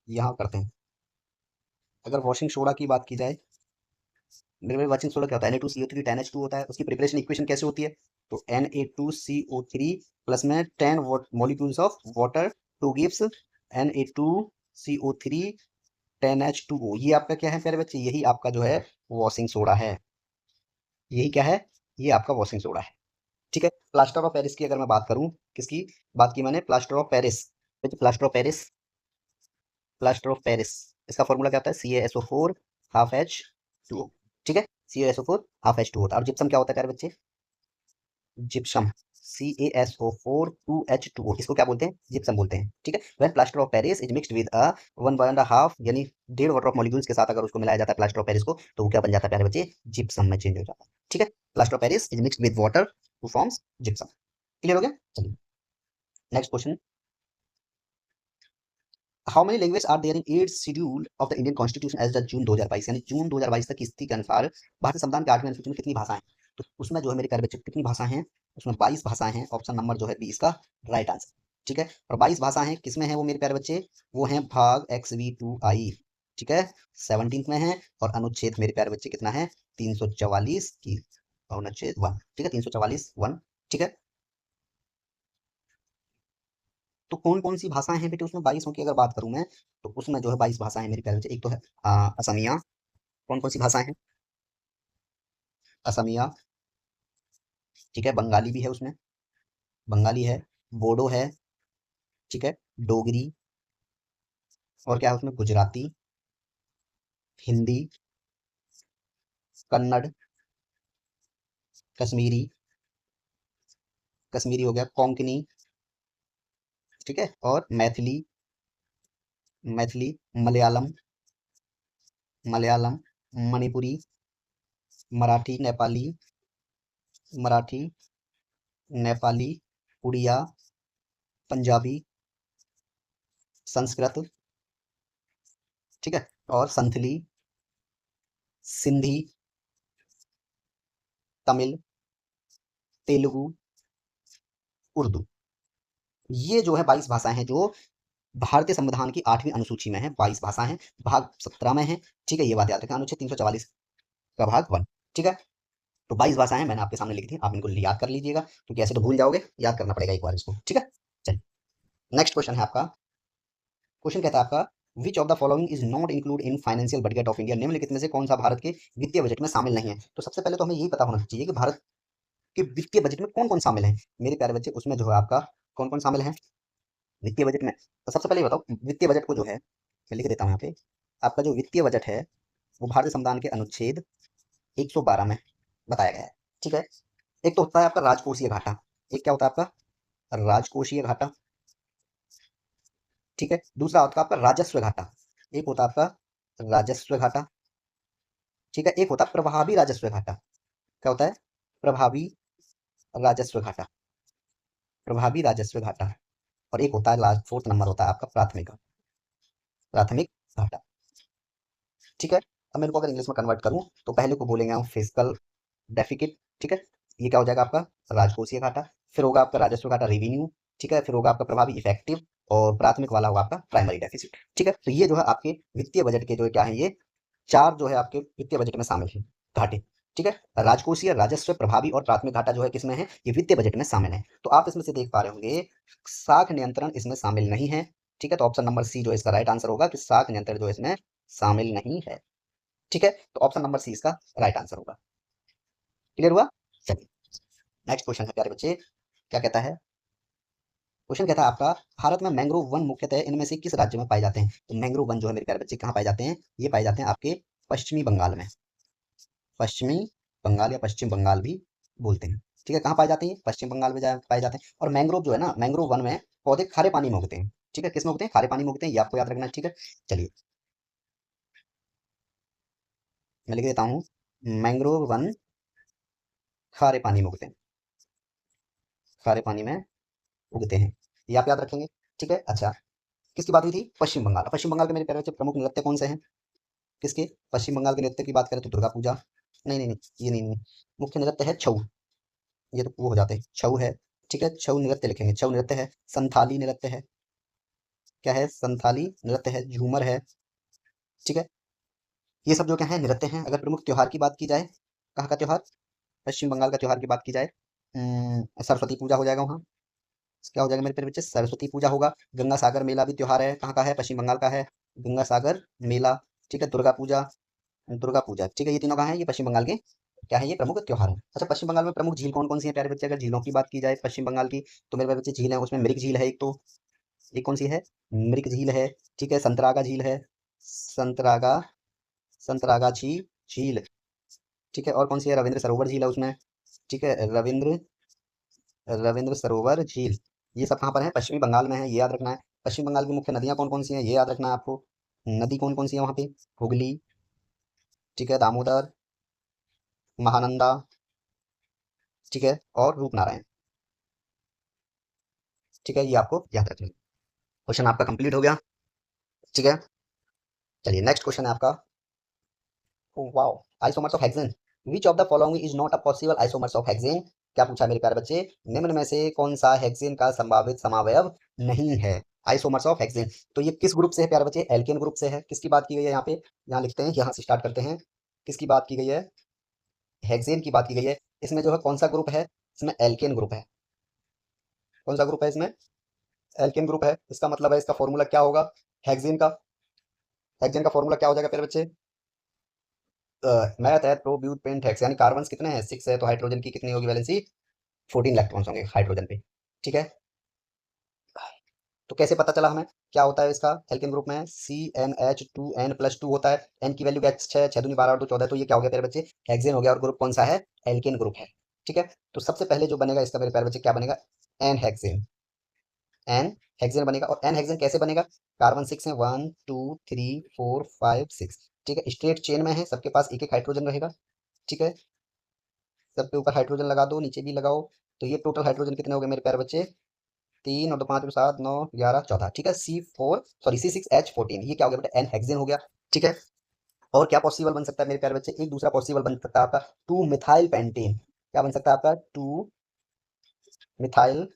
यहाँ करते हैं। अगर वॉशिंग सोडा की बात की जाए, मेरे में वॉशिंग सोडा क्या होता है, Na2CO3 10H2 होता है। उसकी प्रिपरेशन इक्वेशन कैसे होती है, तो Na2CO3 प्लस में 10 molecules of water two gives Na2CO3 10H2O। ये आपका क्या है प्यारे बच्चे, यही आपका जो है वॉशिंग सोडा है, यही क्या है, ये आपका वॉशिंग सोडा है। ठीक है, प्लास्टर ऑफ पेरिस की अगर मैं बात करूं, किसकी बात की मैंने, plaster of Paris. Plaster of Paris, plaster of Paris, इसका फॉर्मूला क्या होता है, CaSO4 हाफ H2O। ठीक है, CaSO4 हाफ H2O होता है। और जिप्सम क्या होता है प्यारे बच्चे, जिप्सम CaSO4 2H2O, इसको क्या बोलते हैं, जिप्सम बोलते हैं। ठीक है, when plaster of Paris is mixed with a 1.5 यानी 1.5 वाटर ऑफ मॉलिक्यूल्स के साथ अगर उसको मिलाया जाता है प्लास्टर ऑफ पेरिस को, तो वो क्या बन जाता है प्यारे बच्चे, जिप्सम में चेंज हो जाता है। ठीक है, plaster of Paris is mixed with water to forms gypsum. Clear हो गया, चलिए next question. How many language are there in 8th schedule of the Indian constitution as the June 2022, यानी जून 2022 तक की स्थिति के अनुसार भारतीय संविधान के 8वें अनुसूची में कितनी भाषाएं, तो उसमें जो है मेरे प्यारे बच्चे कितनी भाषाएं हैं, उसमें 22 भाषाएं हैं। ऑप्शन नंबर जो है बी इसका राइट आंसर। ठीक है, और 22 भाषाएं हैं किसमें है वो मेरे प्यारे बच्चे, वो हैं भाग XV2I। ठीक है, 17 में है। और अनुच्छेद मेरे प्यारे बच्चे कितना है, 344 की अनुच्छेद 1। ठीक है, 344 1। ठीक है, तो कौन कौन सी भाषाएं हैं बेटे उसमें, 22 की अगर बात करूं मैं, तो उसमें जो है 22 भाषाएं हैं मेरे प्यारे बच्चे। एक तो है असमिया। कौन कौन सी भाषाएं हैं, असमिया। ठीक है, बंगाली भी है उसमें, बंगाली है, बोडो है। ठीक है, डोगरी, और क्या है उसमें, गुजराती, हिंदी, कन्नड़, कश्मीरी, कश्मीरी हो गया, कोंकणी। ठीक है, और मैथिली, मैथिली, मलयालम, मलयालम, मणिपुरी, मराठी, नेपाली, मराठी, नेपाली, उड़िया, पंजाबी, संस्कृत। ठीक है, और संथली, सिंधी, तमिल, तेलुगु, उर्दू। ये जो है 22 भाषाएं हैं जो भारतीय संविधान की 8वीं अनुसूची में है। 22 भाषाएं हैं, भाग 17 में है। ठीक है, ये बात याद रखें, अनुच्छेद 344 का भाग 1। ठीक है, तो 22 भाषाएं मैंने आपके सामने लिखी थी, आप इनको याद कर लीजिएगा, क्योंकि ऐसे तो भूल जाओगे, याद करना पड़ेगा एक बार इसको। ठीक है, चलिए नेक्स्ट क्वेश्चन है आपका। क्वेश्चन कहता है आपका, विच of the following is not include in financial budget of India, निम्नलिखित में से कौन सा भारत के वित्तीय बजट में शामिल नहीं है। तो सबसे पहले तो हमें यही पता होना चाहिए कि भारत के वित्तीय बजट में कौन कौन शामिल है मेरे प्यारे बच्चे। उसमें जो है आपका कौन कौन शामिल है वित्तीय बजट में। तो सबसे पहले ये बताओ, वित्तीय बजट को जो है मैं लिख देता हूँ यहाँ पे, आपका जो वित्तीय बजट है वो भारतीय संविधान के अनुच्छेद 112 में बताया गया है। ठीक है, एक तो होता है आपका राजकोषीय घाटा, एक क्या होता है आपका राजकोषीय घाटा। ठीक है, दूसरा होता है आपका राजस्व घाटा, एक होता है आपका राजस्व घाटा। ठीक है, एक होता है प्रभावी राजस्व घाटा। क्या होता है, प्रभावी राजस्व घाटा, प्रभावी राजस्व घाटा। और एक होता है लास्ट 4th नंबर होता है आपका प्राथमिक, प्राथमिक घाटा। ठीक है, अब मेरे को अगर इंग्लिश में कन्वर्ट करूं तो पहले को बोलेंगे हम फिजिकल डेफिसिट। ठीक है, ये क्या हो जाएगा आपका राजकोषीय घाटा। फिर होगा आपका राजस्व घाटा रेवेन्यू। ठीक है, फिर होगा आपका प्रभावी इफेक्टिव, और प्राथमिक वाला होगा आपका प्राइमरी डेफिसिट। ठीक है, तो ये जो है आपके वित्तीय बजट के जो है क्या है, ये चार जो है आपके वित्तीय बजट में शामिल है घाटे। ठीक है, राजकोषीय, राजस्व, प्रभावी और प्राथमिक घाटा जो है किसमें है, ये वित्तीय बजट में शामिल है। तो आप इसमें से देख पा रहे होंगे साख नियंत्रण इसमें शामिल नहीं है। ठीक है, तो ऑप्शन नंबर सी जो इसका राइट आंसर होगा कि साख नियंत्रण जो इसमें शामिल नहीं है। ठीक है, तो ऑप्शन नंबर सी इसका राइट आंसर होगा। क्लियर हुआ, चलिए नेक्स्ट क्वेश्चन है प्यारे बच्चे, क्या कहता है, क्वेश्चन कहता है आपका, भारत में मैंग्रोव वन मुख्यतः इनमें से किस राज्य में पाए जाते हैं। तो मैंग्रोव वन जो है मेरे प्यारे बच्चे कहाँ पाए जाते हैं, ये पाए जाते हैं आपके पश्चिमी बंगाल में, पश्चिमी बंगाल या पश्चिम बंगाल भी बोलते हैं। ठीक है, कहाँ पाए जाते हैं, पश्चिम बंगाल में पाए जाते हैं। और मैंग्रोव जो है ना, मैंग्रोव वन में पौधे खारे पानी में उगते हैं। ठीक है, किस में उगते हैं, खारे पानी में उगते हैं, ये आपको याद रखना है। ठीक है, चलिए मैं लिख देता हूँ, मैंग्रोव वन खारे पानी में उगते हैं, खारे पानी में उगते हैं, ये आप याद रखेंगे। ठीक है, अच्छा किसकी बात हुई थी, पश्चिम बंगाल। पश्चिम बंगाल के मेरे प्यारे बच्चे प्रमुख नृत्य कौन से हैं, किसके, पश्चिम बंगाल के नृत्य की बात करें तो दुर्गा पूजा, नहीं नहीं नहीं, ये नहीं, नहीं। मुख्य नृत्य है छऊ, ये तो वो हो जाते हैं, छऊ है। ठीक है, छऊ नृत्य लिखेंगे, छऊ नृत्य है, संथाली नृत्य है, क्या है, संथाली नृत्य है, झूमर है। ठीक है, ये सब जो क्या है नृत्य हैं। अगर प्रमुख त्योहार की बात की जाए, कहाँ का त्योहार, पश्चिम बंगाल का त्योहार की बात की जाए, सरस्वती पूजा हो जाएगा वहाँ, क्या हो जाएगा मेरे प्यारे बच्चे, सरस्वती पूजा होगा। गंगा सागर मेला भी त्योहार है, कहाँ का है, पश्चिम बंगाल का है, गंगा सागर मेला। ठीक है, दुर्गा पूजा, दुर्गा पूजा। ठीक है, ये तीनों कहाँ है, ये पश्चिम बंगाल के क्या है ये? प्रमुख त्योहार है। अच्छा, पश्चिम बंगाल में प्रमुख झील कौन कौन सी है प्यारे बच्चे? अगर झीलों की बात की जाए पश्चिम बंगाल की, तो मेरे प्यारे बच्चे झील है, उसमें मिरिक झील है एक तो, एक कौन सी है? मिरिक झील है। ठीक है, संतरागा झील है, संतरागा, संतरागा झील। ठीक है, और कौन सी है? रविंद्र सरोवर झील है उसमें। ठीक है, रविंद्र, रविंद्र सरोवर झील। ये सब कहाँ पर है? पश्चिमी बंगाल में है, ये याद रखना है। पश्चिम बंगाल की मुख्य नदियां कौन कौन सी हैं? ये याद रखना है आपको। नदी कौन कौन सी है वहाँ पे? हुगली, ठीक है, दामोदर, महानंदा, ठीक है, और रूपनारायण। ठीक है, ये आपको याद रखना है। क्वेश्चन आपका कंप्लीट हो गया। ठीक है, चलिए नेक्स्ट क्वेश्चन है आपका। Wow, isomers of hexane, which of the following is not a possible isomers of hexane? क्या पूछा मेरे प्यारे बच्चे? निम्न में से कौन सा हेक्सेन का संभावित समावयव नहीं है? आइसोमर्स ऑफ हेक्सेन, तो ये किस ग्रुप से है प्यारे बच्चे? एल्केन ग्रुप से है। किसकी बात की गई है यहाँ पे? यहाँ लिखते हैं, यहाँ से स्टार्ट करते हैं। किसकी बात की गई है? हेक्सेन की बात की गई है। इसमें जो है कौन सा ग्रुप है? इसमें एल्केन ग्रुप है। कौन सा ग्रुप है इसमें? एल्केन ग्रुप है। इसका मतलब है इसका फॉर्मूला क्या होगा हेक्सेन का? हेक्सेन का फॉर्मूला क्या हो जाएगा प्यारे बच्चे? मैथ है प्रो ब्यूट पेंट हेक्स, यानी कार्बन कितने हैं? 6 है, तो हाइड्रोजन की कितनी होगी वैलेंसी? 14 इलेक्ट्रॉन्स होंगे हाइड्रोजन पे। ठीक है, तो कैसे पता चला हमें क्या होता है इसका? एल्केन ग्रुप में CnH2n+2 होता है। n की वैल्यू क्या? 6, 6 दूनी 12 और 2 14, तो ये क्या हो गया प्यारे बच्चे? हेक्सेन हो गया। और ग्रुप कौन सा है? एल्केन ग्रुप है। ठीक है, तो सबसे पहले जो बनेगा इसका मेरे प्यारे बच्चे क्या बनेगा? N hexane. एन हेक्सेन बनेगा। और एन हेक्सेन कैसे बनेगा? कार्बन 6 है, 1 2 3 4 5 6। ठीक है, स्ट्रेट चेन में है, सबके पास एक एक हाइड्रोजन रहेगा। ठीक है, सबके ऊपर हाइड्रोजन लगा दो, नीचे भी लगाओ। तो ये टोटल हाइड्रोजन कितने हो गए मेरे प्यारे बच्चे? 3 और 2 5 7 9 11 14। ठीक है, C6H14, ये क्या हो गया बेटा? एन हेक्सेन हो गया। ठीक है, और क्या पॉसिबल बन सकता है मेरे प्यारे बच्चे? एक दूसरा पॉसिबल बन सकता है आपका 2 मिथाइल पेंटेन। क्या बन सकता है आपका? 2 मिथाइल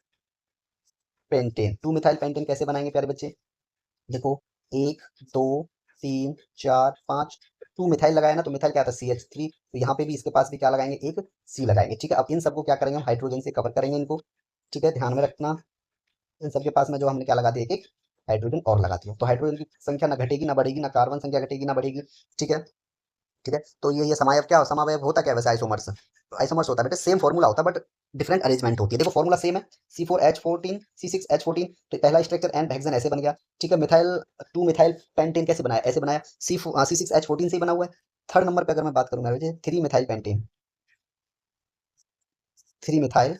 पेंटेन। 2 मिथाइल पेंटेन कैसे बनाएंगे प्यारे बच्चे? देखो, 1 2 3 4 5, 2 मिथाइल लगाया ना, तो मिथाइल क्या था? CH3। तो यहाँ पे भी इसके पास भी क्या लगाएंगे? एक C लगाएंगे। ठीक है, अब इन सबको क्या करेंगे? हम हाइड्रोजन से कवर करेंगे इनको। ठीक है, ध्यान में रखना, इन सबके पास में जो हमने क्या लगा दिया? एक एक हाइड्रोजन और लगा दिया, तो हाइड्रोजन की संख्या ना घटेगी ना बढ़ेगी, ना कार्बन संख्या घटेगी ना बढ़ेगी। ठीक है, ठीक है, तो ये समावयव क्या हो? समावयव होता क्या है वैसे आइसोमर्स? तो आइसोमर्स होता है बेटा सेम फॉर्मूला होता है, बट डिफरेंट अरेंजमेंट होती है। देखो फॉर्मूला सेम है, C4H14 C6H14, तो पहला स्ट्रक्चर एन हेक्सेन ऐसे बन गया। ठीक है, मिथाइल, 2 मिथाइल पेंटेन कैसे बनाया? ऐसे बनाया, C6H14 से ही बना हुआ है। थर्ड नंबर पे अगर मैं बात करूंगा 3 methyl pentane, 3 methyl,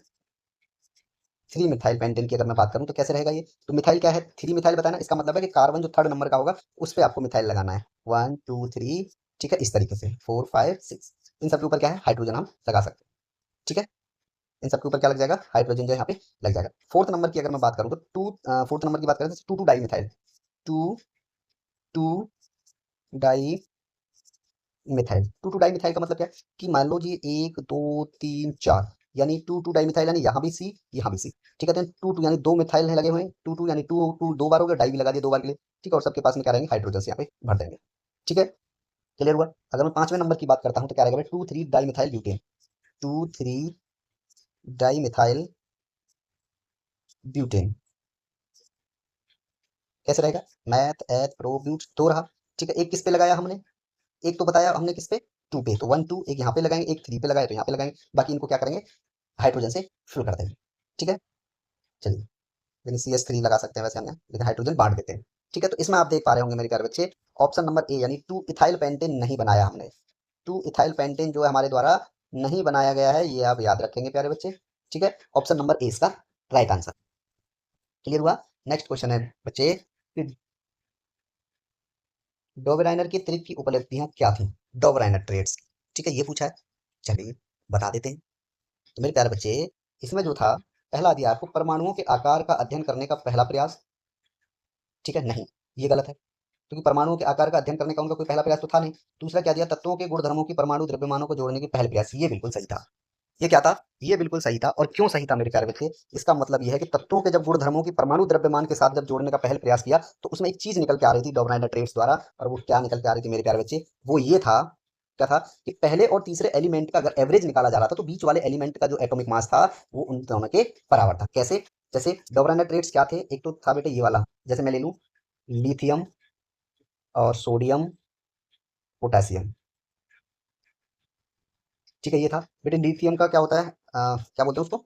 3 methyl pentane की अगर मैं बात करूं तो कैसे रहेगा ये? तो मिथाइल क्या है? 3 मिथाइल बताया ना, इसका मतलब है कि कार्बन जो थर्ड नंबर का होगा उस पे आपको मिथाइल लगाना है। 1 2 3। ठीक है, इस तरीके से 4 5 6, इन सब के ऊपर क्या है? हाइड्रोजन हम लगा सकते हैं। ठीक है, इन सब के ऊपर क्या लग जाएगा? हाइड्रोजन जो है यहाँ पे लग जाएगा। फोर्थ नंबर की अगर मैं बात करूँ तो फोर्थ नंबर की बात करें तो 2 2 di methyl, 2 2 di methyl. 2 2 di methyl का मतलब क्या है? कि मान लो जी 1 2 3 4, यानी 2 2 डाई मिथाइल, यानी यहाँ भी सी यहाँ भी सी। ठीक है, तो 2 2 यानी 2 मिथाइल है लगे हुए हैं, 2 2 यानी 2 2 दो बार हो गया, डाई भी लगा दिया 2 बार के लिए। ठीक है, और सबके पास में क्या रहेंगे? हाइड्रोजन से यहाँ पे भर देंगे। ठीक है, क्लियर हुआ? अगर मैं पांचवें नंबर की बात करता हूँ तो क्या रहेगा? 2 3 di methyl butane, 2 3 di methyl butane कैसे रहेगा? मैथ एथ प्रो ब्यूट दो रहा। ठीक है, एक किस पे लगाया हमने? एक तो बताया हमने किस पे? 2 पे, तो 1 2 एक यहाँ पे लगाएंगे, एक 3 पे लगाए तो यहाँ पे लगाएंगे, बाकी इनको क्या करेंगे? हाइड्रोजन से फिल कर देंगे। ठीक है, चलिए, लेकिन CH3 लगा सकते हैं वैसे हमने, लेकिन हाइड्रोजन बांट देते हैं। ठीक है, तो इसमें आप देख पा रहे होंगे मेरे प्यारे बच्चे, ऑप्शन नंबर ए यानी 2 इथाइल पेंटेन नहीं बनाया हमने। 2 इथाइल पेंटेन जो है हमारे द्वारा नहीं बनाया गया है, ये आप याद रखेंगे प्यारे बच्चे। ठीक है, ऑप्शन नंबर ए इसका राइट आंसर। क्लियर हुआ? नेक्स्ट क्वेश्चन है बच्चे, डोबराइनर की त्रिक की उपलब्धियां क्या थी? डोबराइनर ट्रेड्स। ठीक है, ये पूछा है, चलिए बता देते हैं। तो मेरे प्यारे बच्चे, इसमें जो था, पहला दिया आपको परमाणुओं के आकार का अध्ययन करने का पहला प्रयास। ठीक है, नहीं, ये गलत है, क्योंकि परमाणुओं के आकार का अध्ययन करने का उनका कोई पहला प्रयास तो था नहीं। दूसरा क्या दिया? तत्वों के गुणधर्मों की परमाणु द्रव्यमानों को जोड़ने की पहल प्रयास, ये बिल्कुल सही था। ये क्या था? ये बिल्कुल सही था। और क्यों सही था मेरे प्यारे बच्चे? इसका मतलब ये है कि तत्वों के जब गुणधर्मों की परमाणु द्रव्यमान के साथ जब जोड़ने का पहल प्रयास किया, तो उसमें एक चीज निकल के आ रही थी डॉबराइनर ट्रेड्स द्वारा, और वो क्या निकल के आ रही थी मेरे प्यारे बच्चे? वो ये था, क्या था? कि पहले और तीसरे एलिमेंट का अगर एवरेज निकाला जा रहा था, तो बीच वाले एलिमेंट का जो एटॉमिक मास था वो उन दोनों के बराबर था। कैसे? जैसे डॉबराइनर ट्रेड्स क्या थे? एक तो था बेटे ये वाला, जैसे मैं ले लूं लिथियम और सोडियम, पोटेशियम। ठीक है, ये था बेटे। लिथियम का क्या होता है, क्या बोलते हैं उसको,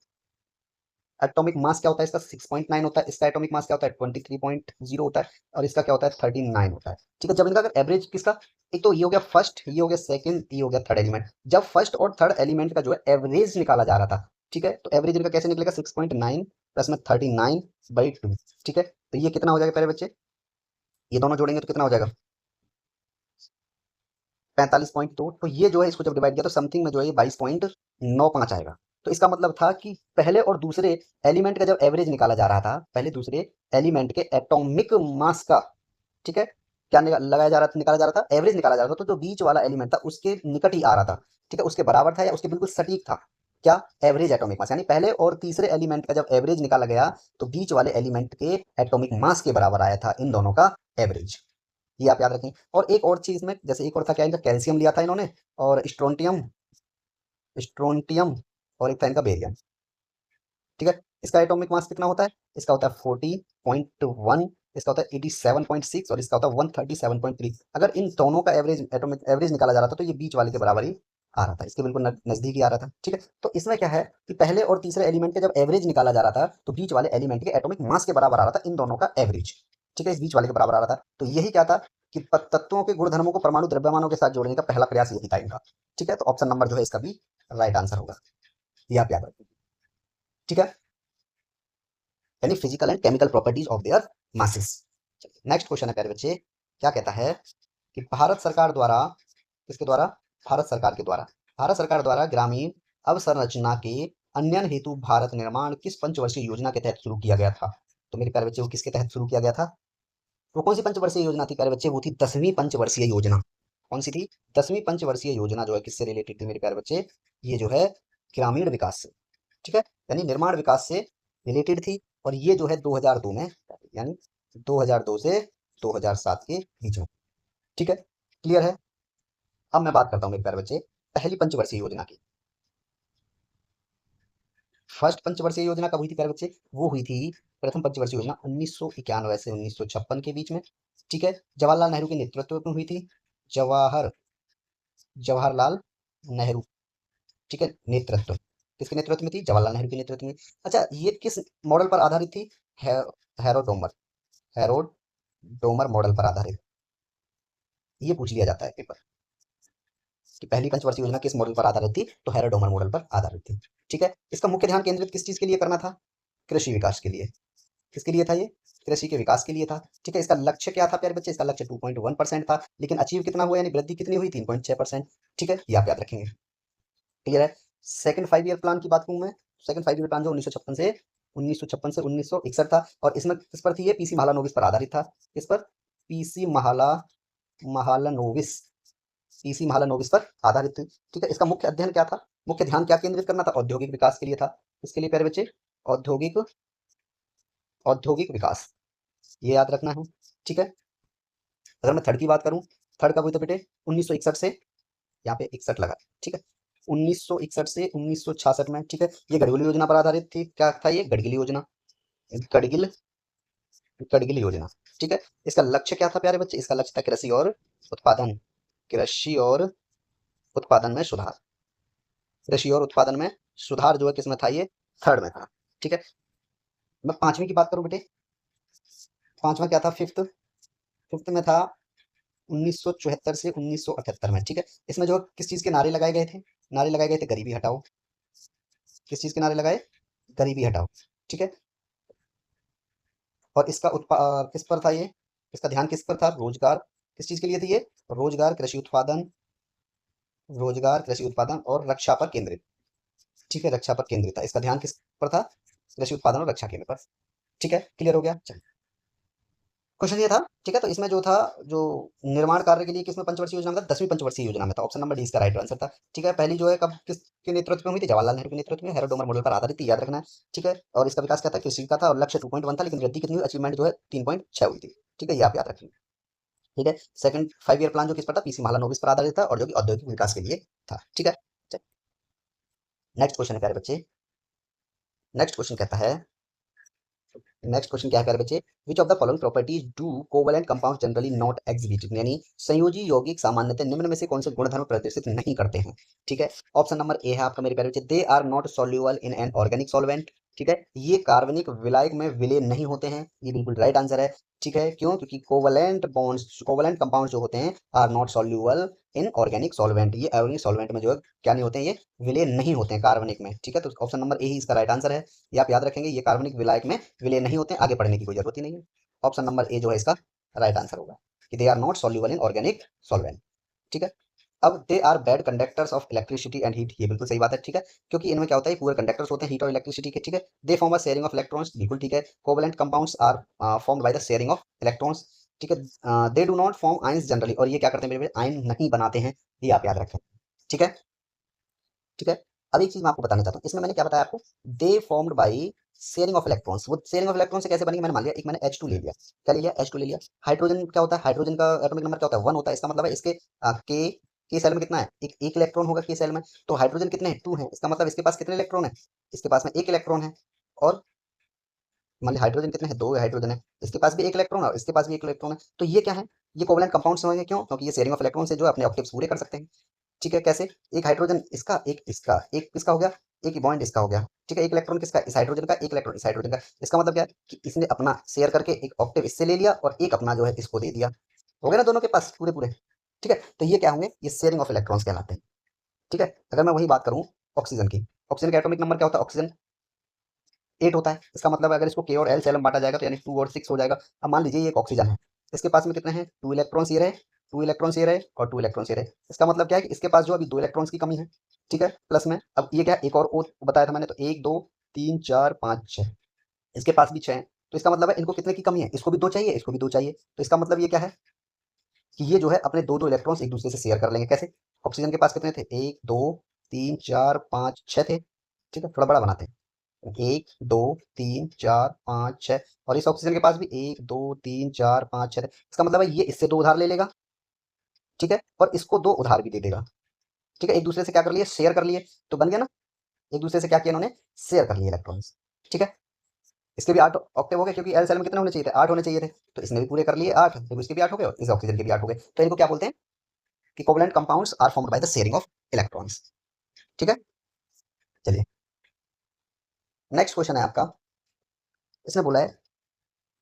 एटॉमिक मास क्या होता है इसका, 6.9 होता है। इसका एटॉमिक मास क्या होता है, 23.0 होता है। और इसका क्या होता है, 39 होता है। ठीक है, जब इनका अगर एवरेज किसका, एक तो ये हो गया फर्स्ट, ये हो गया सेकंड, ये हो गया थर्ड एलिमेंट। जब फर्स्ट और थर्ड एलिमेंट का जो है एवरेज निकाला जा रहा था, ठीक है, तो एवरेज इनका कैसे निकलेगा, 6.9 प्लस में 39/2। ठीक है, तो ये कितना हो जाएगा प्यारे बच्चे, ये दोनों जोड़ेंगे तो कितना हो जाएगा, 45.2। तो ये जो है इसको जब डिवाइड किया तो समथिंग में जो है ये 22.95 आएगा। तो इसका मतलब था कि पहले और दूसरे एलिमेंट का जब एवरेज निकाला जा रहा था, पहले दूसरे एलिमेंट के एटॉमिक मास का, ठीक है, क्या लगाया जा रहा था, निकाला जा रहा था, एवरेज निकाला जा रहा था। तो जो बीच वाला एलिमेंट था उसके निकट ही आ रहा था, ठीक है, उसके बराबर था या उसके बिल्कुल सटीक था, क्या, एवरेज एटॉमिक मास। यानी पहले और तीसरे एलिमेंट का जब एवरेज निकाला गया तो बीच वाले एलिमेंट के एटॉमिक मास के बराबर आया था इन दोनों का एवरेज। ये आप याद रखें। और एक और चीज में, जैसे एक और था क्या, इनका कैल्शियम लिया था इन्होंने, और स्ट्रोंटियम, स्ट्रोंटियम, और एक था इनका बेरियम। ठीक है, इसका एटॉमिक मास कितना होता है, इसका होता है 40.1, इसका होता है 87.6, और इसका होता है 137.3। अगर इन दोनों का एवरेज, एटॉमिक एवरेज निकाला जा रहा था तो ये बीच वाले के बराबर ही आ रहा था, इसके बिल्कुल नजदीक ही आ रहा था। ठीक है, तो इसमें क्या है कि पहले और तीसरे एलिमेंट के जब एवरेज निकाला जा रहा था तो बीच वाले एलिमेंट के एटॉमिक मास के बराबर आ रहा था इन दोनों का एवरेज। ठीक है, इस बीच वाले के बराबर आ रहा था। तो यही क्या था कि तत्वों के गुणधर्मों को परमाणु द्रव्यमानों के साथ जोड़ने का पहला प्रयास यही था इनका। ठीक है, तो ऑप्शन नंबर जो है इसका भी राइट आंसर होगा, ये आप याद रखें। ठीक है, यानी physical and chemical properties of their masses. Next question है प्यारे बच्चे, क्या कहता है कि भारत सरकार द्वारा, किसके द्वारा, भारत सरकार के द्वारा, भारत सरकार द्वारा ग्रामीण अवसंरचना के अन्यन हेतु भारत निर्माण किस पंचवर्षीय योजना के तहत शुरू किया गया था। तो मेरे प्यारे बच्चे वो किसके तहत शुरू किया गया था, वो कौन सी पंचवर्षीय योजना थी प्यारे बच्चे, वो थी 10वीं पंचवर्षीय योजना। कौन सी थी, 10वीं पंचवर्षीय योजना जो है किससे रिलेटेड थी मेरे प्यारे बच्चे, ये जो है ग्रामीण विकास से, ठीक है, यानी निर्माण विकास से रिलेटेड थी। और ये जो है 2002 में, यानी 2002 से 2007 के बीच में। ठीक है, क्लियर है। अब मैं बात करता हूँ मेरे प्यारे बच्चे पहली पंचवर्षीय योजना की। फर्स्ट पंचवर्षीय योजना कब हुई थी प्यारे बच्चे, वो हुई थी, प्रथम पंचवर्षीय योजना 1991 से 1956 के बीच में। ठीक है, जवाहरलाल नेहरू के नेतृत्व में हुई थी, जवाहर जवाहरलाल नेहरू, ठीक है, नेतृत्व, किसके नेतृत्व में थी, जवाहरलाल नेहरू के नेतृत्व में। अच्छा, ये किस मॉडल पर आधारित थी, है, हैरोडोमर, हैरोडोमर मॉडल पर आधारित। ये पूछ लिया जाता है पेपर कि पहली पंचवर्षीय योजना किस मॉडल पर आधारित थी, तो हैरोडोमर मॉडल पर आधारित थी। ठीक है, इसका मुख्य ध्यान केंद्रित किस चीज के लिए करना था, कृषि विकास के लिए। किसके लिए था ये, कृषि के विकास के लिए था। ठीक है, इसका लक्ष्य क्या था प्यारे बच्चे, इसका लक्ष्य 2.1% था, लेकिन अचीव कितना हुआ, यानी वृद्धि कितनी हुई, 3.6%। ठीक है, ये आप याद रखेंगे। क्लियर है। सेकंड 5 ईयर प्लान की बात करूं मैं, सेकंड 5 ईयर प्लान जो 1956 से 1961 था, और इसमें किस पर थी, ये पीसी महालानोबिस पर आधारित था। किस पर, पीसी महालानोबिस, पीसी महालानोबिस पर आधारित थी। ठीक है, इसका मुख्य अध्ययन क्या था, मुख्य ध्यान क्या केंद्रित करना था, औद्योगिक विकास के लिए था। इसके लिए प्यारे बच्चे, औद्योगिक, औद्योगिक विकास, ये याद रखना है। ठीक है, अगर मैं थर्ड की बात करूं, थर्ड कब हुई था बेटे, 1961 से, यहाँ पे 61 लगा, ठीक है, 1961 से 1966 में। ठीक है, ये गडगिल योजना पर आधारित थी। क्या था ये, गडगिल योजना, गडगिल, गडगिल योजना। ठीक है, इसका लक्ष्य क्या था प्यारे बच्चे, इसका लक्ष्य था कृषि और उत्पादन, कृषि और उत्पादन में सुधार, कृषि और उत्पादन में सुधार जो है किसमें था, ये थर्ड में था। ठीक है, मैं पांचवी की बात करूं बेटे, पांचवा क्या था, फिफ्थ, फिफ्थ में था 1974 से 1978 में। ठीक है, इसमें जो किस चीज के नारे लगाए गए थे, नारे लगाए गए थे गरीबी हटाओ, किस चीज के नारे लगाए, गरीबी हटाओ। ठीक है, और इसका किस पर था ये, इसका ध्यान किस पर था, रोजगार, किस चीज के लिए थी ये, रोजगार, कृषि उत्पादन, रोजगार, कृषि उत्पादन और रक्षा पर केंद्रित। ठीक है, रक्षा पर केंद्रित था, इसका ध्यान किस पर था, कृषि उत्पादन और रक्षा केंद्र पर। ठीक है, क्लियर हो गया। चलिए, क्वेश्चन ये था। ठीक है, तो इसमें जो था, जो निर्माण कार्य के लिए किसमें पंचवर्षीय योजना में था, 10वीं पंचवर्षीय योजना में था। ऑप्शन नंबर डी इसका राइट आंसर था। ठीक है, पहली जो है कब किसके नेतृत्व में हुई थी, जवाहरलाल नेहरू के नेतृत्व में, हैरोडोमर मॉडल पर आधारित थी, याद रखना है। ठीक है, और इसका विकास क्या था, कृषि का था, और लक्ष्य 2.1 था, लेकिन वृद्धि कितनी हुई, अचीवमेंट जो है 3.6 हुई थी। ठीक है, ये आप याद रखेंगे। ठीक है, सेकंड 5 ईयर प्लान जो किस पर था, पीसी महालनोबिस पर आधारित था, और जो कि औद्योगिक विकास के लिए था। ठीक है, नेक्स्ट क्वेश्चन है प्यारे बच्चे, नेक्स्ट क्वेश्चन कहता है, नेक्स्ट क्वेश्चन क्या है प्यारे बच्चे, विच of the following properties do covalent compound generally not exhibit, यानी संयोजी यौगिक सामान्यतः निम्न में से कौन से गुणधर्म प्रदर्शित नहीं करते हैं। ठीक है, ऑप्शन नंबर ए है आपका मेरे प्यारे बच्चे, they are not soluble in an organic solvent. ठीक है, ये कार्बनिक विलायक में विलय नहीं होते हैं, ये बिल्कुल राइट आंसर है। ठीक है, क्यों? क्योंकि कोवलेंट बॉन्ड्स, कोवलेंट कंपाउंड जो होते हैं are not soluble in organic solvent, ये ऑर्गेनिक सॉल्वेंट में जो है क्या नहीं होते हैं, ये विलय नहीं होते हैं कार्बनिक में। ठीक है, तो ऑप्शन नंबर ए ही इसका राइट आंसर है, ये आप याद रखेंगे, ये कार्बनिक विलायक में विलय नहीं होते हैं, आगे पढ़ने की कोई जरूरत ही नहीं है। ऑप्शन नंबर ए जो है इसका राइट आंसर होगा कि they are not soluble in organic solvent. ठीक है, अब they are bad conductors of electricity and heat, ये बिल्कुल सही बात है। ठीक है, क्योंकि इनमें क्या होता है, पूरे कंडक्टर्स होते हैं हीट और इलेक्ट्रिसिटी के। ठीक है, they form a sharing of electrons, बिल्कुल ठीक है, covalent compounds are formed by the sharing of electrons. ठीक है, they do not form ions generally, और ये क्या करते हैं मेरे आयन नहीं बनाते हैं, ये आप याद रखें। ठीक है, ठीक है, अब एक चीज मैं आपको बताना चाहता हूँ, इसमें मैंने क्या बताया आपको, दे formed by sharing of electrons, वो शेयरिंग ऑफ इलेक्ट्रॉन से कैसे बनेगी, मैंने मान लिया एक मैंने H2 ले लिया, क्या ले लिया, H2 ले लिया। हाइड्रोजन क्या होता है, हाइड्रोजन का एटॉमिक नंबर क्या होता है, 1 होता है, इसका मतलब है इसके के सेल में कितना है, एक इलेक्ट्रॉन होगा के सेल में, तो हाइड्रोजन कितने हैं, 2 है, इसका मतलब इसके पास कितने इलेक्ट्रॉन है, इसके पास में एक इलेक्ट्रॉन है। और मान ली हाइड्रोजन कितने हैं, 2 हाइड्रोजन है, इसके पास भी एक इलेक्ट्रॉन है और इसके पास भी एक इलेक्ट्रॉन है, तो ये क्या है, ये कोवलेंट कंपाउंड्स होंगे, क्यों? क्योंकि ये शेयरिंग ऑफ इलेक्ट्रॉन से जो है अपने ऑक्टेव्स पूरे कर सकते हैं। ठीक है, कैसे, एक हाइड्रोजन इसका, एक इसका, एक किसका हो गया, एक बॉन्ड इसका हो गया। ठीक है, एक इलेक्ट्रॉन किसका, इस हाइड्रोजन का, एक इलेक्ट्रॉन इस हाइड्रोजन का, इसका मतलब क्या है कि इसने अपना शेयर करके एक ऑक्टेव इससे ले लिया और एक अपना जो है इसको दे दिया, हो गया ना दोनों के पास पूरे पूरे। ठीक है, तो ये क्या होंगे, ये शेयरिंग ऑफ इलेक्ट्रॉन्स कहलाते हैं। ठीक है, अगर मैं वही बात करूं ऑक्सीजन की, ऑक्सीजन का एटॉमिक नंबर क्या होता है, ऑक्सीजन 8 होता है, इसका मतलब अगर इसको के और एल सेल में बांटा जाएगा तो यानी 2 और 6 हो जाएगा। अब मान लीजिए ये एक ऑक्सीजन है, इसके पास में कितने हैं, 2 इलेक्ट्रॉन्स ये रहे, 2 इलेक्ट्रॉन्स ये रहे और 2 इलेक्ट्रॉन्स ये रहे, इसका मतलब क्या है कि इसके पास जो अभी 2 इलेक्ट्रॉन्स की कमी है। ठीक है, प्लस में अब ये क्या है, एक और O बताया था मैंने, तो 1 2 3 4 5 6, इसके पास भी 6 है, तो इसका मतलब है इनको कितने की कमी है, इसको भी 2 चाहिए, इसको भी 2 चाहिए, तो इसका मतलब ये क्या है कि ये जो है अपने दो दो इलेक्ट्रॉन्स एक दूसरे से शेयर कर लेंगे। कैसे, ऑक्सीजन के पास कितने थे, 1 2 3 4 5 6 थे। ठीक है, थोड़ा बड़ा बनाते हैं, 1 2 3 4 5 6, और इस ऑक्सीजन के पास भी 1 2 3 4 5 6 थे, इसका मतलब है ये इससे 2 उधार ले लेगा। ठीक है, और इसको 2 उधार भी दे देगा। ठीक है, एक दूसरे से क्या कर लिए, शेयर कर लिए, तो बन गया ना, एक दूसरे से क्या किया इन्होंने, शेयर कर लिए इलेक्ट्रॉन्स। ठीक है, इसके भी 8 ऑक्टेव हो गए, क्योंकि एल सेल में कितने होने चाहिए थे, 8 होने चाहिए थे, तो इसने भी पूरे कर लिए 8, तो इसके भी 8 हो गए और इस ऑक्सीजन के भी 8 हो गए, तो इनको क्या बोलते हैं कि covalent compounds are formed by the sharing of electrons. ठीक है, चलिए नेक्स्ट क्वेश्चन है आपका, इसने बोला है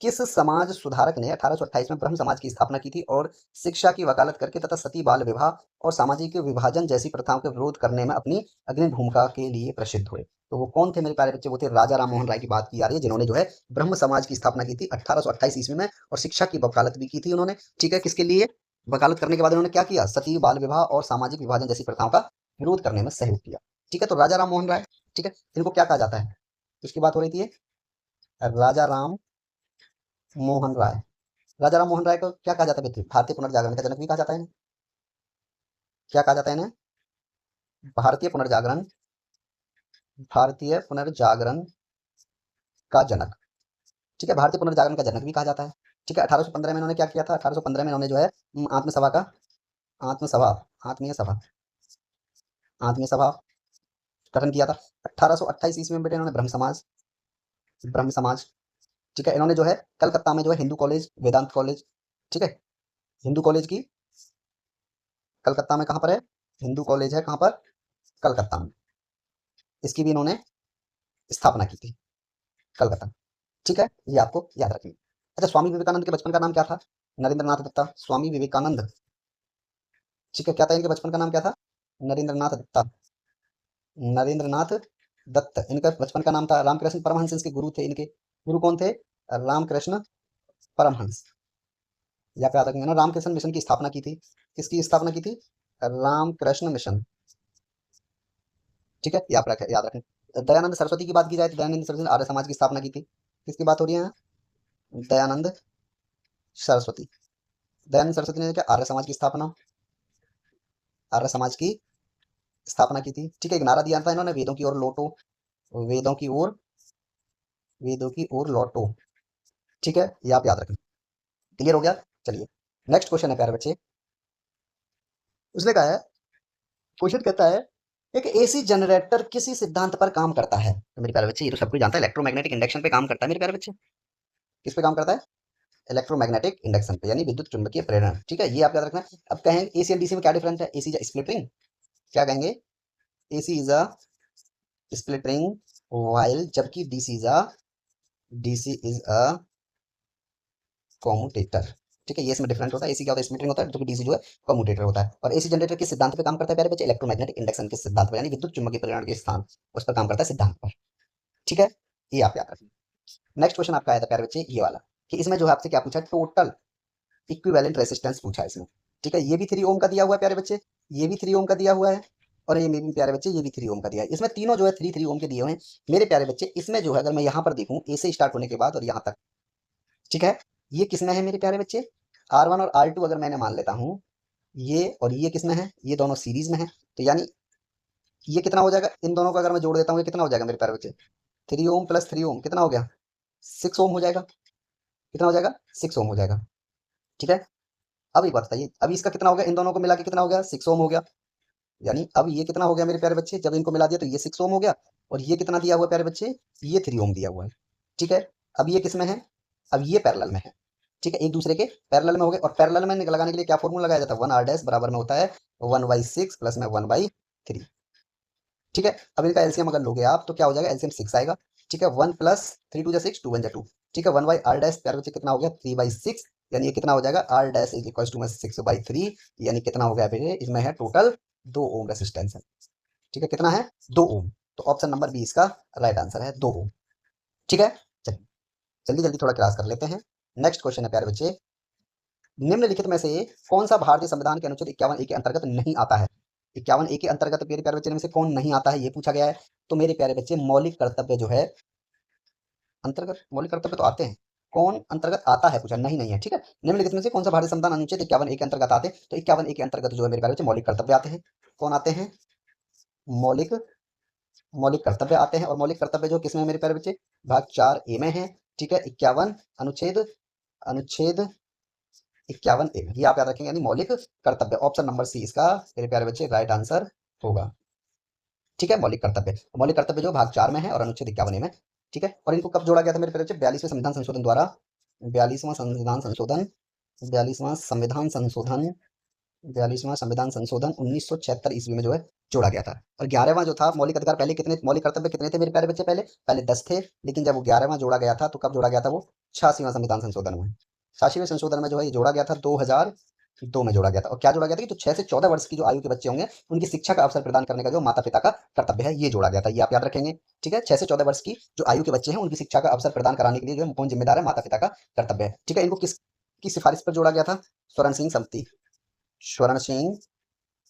किस समाज सुधारक ने 1828 में ब्रह्म समाज की स्थापना की थी और शिक्षा की वकालत करके तथा सती बाल विवाह और सामाजिक विभाजन जैसी प्रथाओं के विरोध करने में अपनी अग्रणी भूमिका के लिए प्रसिद्ध हुए, तो वो कौन थे मेरे प्यारे बच्चे, वो थे राजा राम मोहन राय की बात की जा रही है, जिन्होंने जो है ब्रह्म समाज की स्थापना की थी 1828 ईस्वी में, और शिक्षा की वकालत भी की थी उन्होंने। ठीक है, किसके लिए, वकालत करने के बाद उन्होंने क्या किया, सती बाल विवाह और सामाजिक विभाजन जैसी प्रथाओं का विरोध करने में सहयोग किया। ठीक है, तो राजा राम मोहन राय, ठीक है, इनको क्या कहा जाता है, किसकी बात हो रही थी, राजा राम मोहन राय। राजा राम मोहन राय को क्या कहा जाता है, भारतीय पुनर्जागरण का जनक भी कहा जाता है इन्हें। क्या कहा जाता है इन्हें, भारतीय पुनर्जागरण, भारतीय पुनर्जागरण का जनक। ठीक है, भारतीय पुनर्जागरण का जनक भी कहा जाता है। ठीक है, 1815 में इन्होंने क्या किया था, 1815 में इन्होंने जो है आत्मसभा का, आत्मसभा, आत्मीय सभा, आत्मीय सभा गठन किया था। 1828 ईस्वी में बेटे इन्होंने ब्रह्म समाज, ब्रह्म समाज, ठीक है, इन्होंने जो है कलकत्ता में जो है हिंदू कॉलेज, वेदांत कॉलेज, ठीक है, हिंदू कॉलेज की कलकत्ता में, कहाँ पर है, हिंदू कॉलेज है कहाँ पर, कलकत्ता में, इसकी भी इन्होंने स्थापना की थी कलकत्ता। ठीक है, ये आपको याद रखिए। अच्छा, स्वामी विवेकानंद के बचपन का नाम क्या था, नरेंद्रनाथ दत्ता, स्वामी विवेकानंद। ठीक है, क्या था इनके बचपन का नाम क्या था, नरेंद्रनाथ दत्ता, नरेंद्रनाथ दत्त इनका बचपन का नाम था। रामकृष्ण परमहंस इनके गुरु थे, इनके गुरु कौन थे, रामकृष्ण परमहंस। या याद रखेंगे ना, रामकृष्ण मिशन की स्थापना की थी, किसकी स्थापना की थी, रामकृष्ण मिशन। ठीक है, याद रखें। दयानंद सरस्वती की बात की जाए तो दयानंद सरस्वती ने आर्य समाज की स्थापना की थी, किसकी बात हो रही है, दयानंद सरस्वती। दयानंद सरस्वती ने क्या, आर्य समाज की स्थापना, आर्य समाज की स्थापना की थी। ठीक है, एक नारा दिया था इन्होंने, वेदों की ओर लौटो, वेदों की ओर, वेदों की ओर लौटो। ठीक है, ये आप याद रखें। क्लियर हो गया, चलिए नेक्स्ट क्वेश्चन है प्यारे बच्चे, उसने कहा है, क्वेश्चन कहता है एक एसी जनरेटर किसी सिद्धांत पर काम करता है, तो मेरे प्यारे बच्चे ये तो सब कुछ जानता है, इलेक्ट्रोमैग्नेटिक इंडक्शन पे काम करता है मेरे प्यारे बच्चे। किस पे काम करता है? इलेक्ट्रोमैग्नेटिक इंडक्शन पे, यानी विद्युत चुंबकीय प्रेरण। ठीक है, ये आप याद रखना है। अब कहेंगे एसी और डीसी में क्या डिफरेंस है? एसी इज स्प्लिट रिंग, क्या कहेंगे? AC is a split ring while, जबकि डीसी इज अ कॉम्यूटेटर। ठीक है, ये इसमें डिफरेंट होता है। एसी क्या होता है? स्प्लिटिंग होता है, जबकि डीसी जो है कॉम्यूटेटर होता है। और एसी जनरेटर किस सिद्धांत पे काम करता है प्यारे बच्चे? इलेक्ट्रोमैग्नेटिक इंडक्शन के सिद्धांत पर, यानी विद्युत चुम्बकीय प्रेरण के स्थान उस पर काम करता है, सिद्धांत पर। ठीक है, ये आप याद रखिए। नेक्स्ट क्वेश्चन आपका आया था प्यारे बच्चे ये वाला, कि इसमें जो है आपसे क्या पूछा? टोटल इक्विवेलेंट रेजिस्टेंस पूछा है इसमें। ठीक है, ये भी 3 ओम का दिया हुआ है प्यारे बच्चे, ये भी 3 ओम का दिया हुआ है, और ये भी प्यारे बच्चे, ये भी 3 ओम का दिया है। इसमें तीनों जो है 3 ओम के दिए हुए हैं मेरे प्यारे बच्चे। इसमें जो है अगर मैं यहाँ पर देखूं, ए से स्टार्ट होने के बाद और यहाँ तक, ठीक है, ये किसमें है मेरे प्यारे बच्चे? R1 और R2 अगर मैंने मान लेता हूँ, ये और ये किसमें है? ये दोनों सीरीज में है, तो यानी ये कितना हो जाएगा? इन दोनों को अगर मैं जोड़ देता हूँ, ये कितना हो जाएगा मेरे प्यारे बच्चे? 3 ओम प्लस 3 ओम कितना हो गया? 6 ओम हो जाएगा। कितना हो जाएगा? 6 ओम हो जाएगा। ठीक है, अब एक बात बताइए, अभी इसका कितना हो गया? इन दोनों को मिला के कितना हो गया? 6 ओम हो गया। यानी अब ये कितना हो गया मेरे प्यारे बच्चे? जब इनको मिला दिया तो ये 6 ओम हो गया, और ये कितना दिया हुआ है प्यारे बच्चे? ये 3 ओम दिया हुआ है। ठीक है, अब ये किस में है? अब ये पैरेलल में है। ठीक है, एक दूसरे के पैरेलल में हो गए, और पैरेलल में लगाने के लिए क्या फॉर्मूला लगाया जाता है? 1r डैश बराबर में होता है 1/6 प्लस में 1/3। ठीक है, अब इनका एलसीएम अगर लोगे आप तो क्या हो जाएगा? एलसीएम 6 आएगा। ठीक है, 1 प्लस 3 2 6, 2 1 2। ठीक है, 1/r डैश प्यारे बच्चे कितना हो गया? 3/6, यानी ये कितना हो जाएगा? r dash is equal to 6/3, यानी कितना हो गया बेटे? इसमें है टोटल 2 ओम रेसिस्टेंस है। ठीक है, कितना है? 2 ओम। तो ऑप्शन नंबर बी इसका राइट आंसर है, 2 ओम। ठीक है, चलिए जल्दी जल्दी थोड़ा क्लास कर लेते हैं। नेक्स्ट क्वेश्चन है प्यारे बच्चे, निम्नलिखित में से कौन सा भारतीय संविधान के अनुच्छेद 51 ए के अंतर्गत नहीं आता है? 51 ए के अंतर्गत मेरे प्यारे बच्चे में से कौन नहीं आता है, ये पूछा गया है। तो मेरे प्यारे बच्चे मौलिक कर्तव्य जो है अंतर्गत, मौलिक कर्तव्य तो आते हैं, कौन अंतर्गत आता है पूछा, नहीं नहीं है। ठीक है, निम्नलिखित में से कौन सा भारतीय संविधान अनुच्छेद 51 ए के अंतर्गत आते हैं? तो 51 ए के अंतर्गत जो है मेरे प्यारे बच्चे मौलिक कर्तव्य आते हैं। कौन आते हैं? मौलिक मौलिक कर्तव्य आते हैं। और मौलिक कर्तव्य जो किसमें है मेरे प्यारे बच्चे? भाग 4 ए में है। ठीक है, 51 अनुच्छेद अनुच्छेद 51 ए में, ये आप याद रखेंगे, यानी मौलिक कर्तव्य। ऑप्शन नंबर सी इसका मेरे प्यारे बच्चे राइट आंसर होगा। ठीक है, मौलिक कर्तव्य जो भाग 4 में है और अनुच्छेद 51 ए में। ठीक है, और इनको कब जोड़ा गया था मेरे प्यारे बच्चे? 42वें संविधान संशोधन द्वारा। 42वां संविधान संशोधन 42वां संविधान संशोधन 42वां संविधान संशोधन 1976 ईस्वी में जो है जोड़ा गया था। और 11वां जो था मौलिक अधिकार, पहले कितने मौलिक कर्तव्य कितने थे मेरे प्यारे बच्चे? पहले पहले 10 थे, लेकिन जब वो 11वां जोड़ा गया था तो कब जोड़ा गया था? वो 86वां संविधान संशोधन में। 86वें संशोधन में जो है ये जोड़ा गया था, 2002 में जोड़ा गया था। और क्या जोड़ा गया था कि जो 6 से 14 वर्ष की जो आयु के बच्चे होंगे उनकी शिक्षा का अवसर प्रदान करने का जो माता पिता का कर्तव्य है, ये जोड़ा गया था। ये आप याद रखेंगे। ठीक है, 6 से 14 वर्ष की जो आयु के बच्चे हैं उनकी शिक्षा का अवसर प्रदान कराने के लिए जो है कौन जिम्मेदार है? माता पिता का कर्तव्य है। ठीक है, इनको किस की सिफारिश पर जोड़ा गया था? स्वर्ण सिंह समिति, स्वर्ण सिंह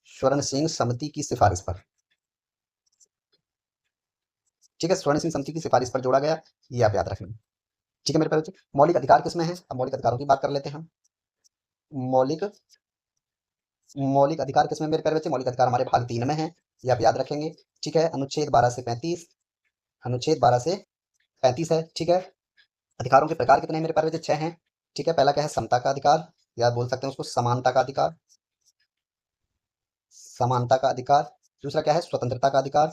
स्वर्ण सिंह समिति की सिफारिश पर। ठीक है, स्वर्ण सिंह समिति की सिफारिश पर जोड़ा गया, ये आप याद रखेंगे। ठीक है मेरे प्यारे बच्चे, मौलिक अधिकार किसमें है? अब मौलिक अधिकारों की बात कर लेते हैं हम। मौलिक मौलिक अधिकार किसमें मेरे प्यारे बच्चे? मौलिक अधिकार हमारे भाग 3 में है, ये आप याद रखेंगे। ठीक है, अनुच्छेद 12 से 35, अनुच्छेद 12 से 35 है। ठीक है, अधिकारों के प्रकार कितने हैं मेरे प्यारे बच्चे? 6 हैं। ठीक है, पहला क्या है? समता का अधिकार, या बोल सकते हैं उसको समानता का अधिकार, समानता का अधिकार। दूसरा क्या है? स्वतंत्रता का अधिकार,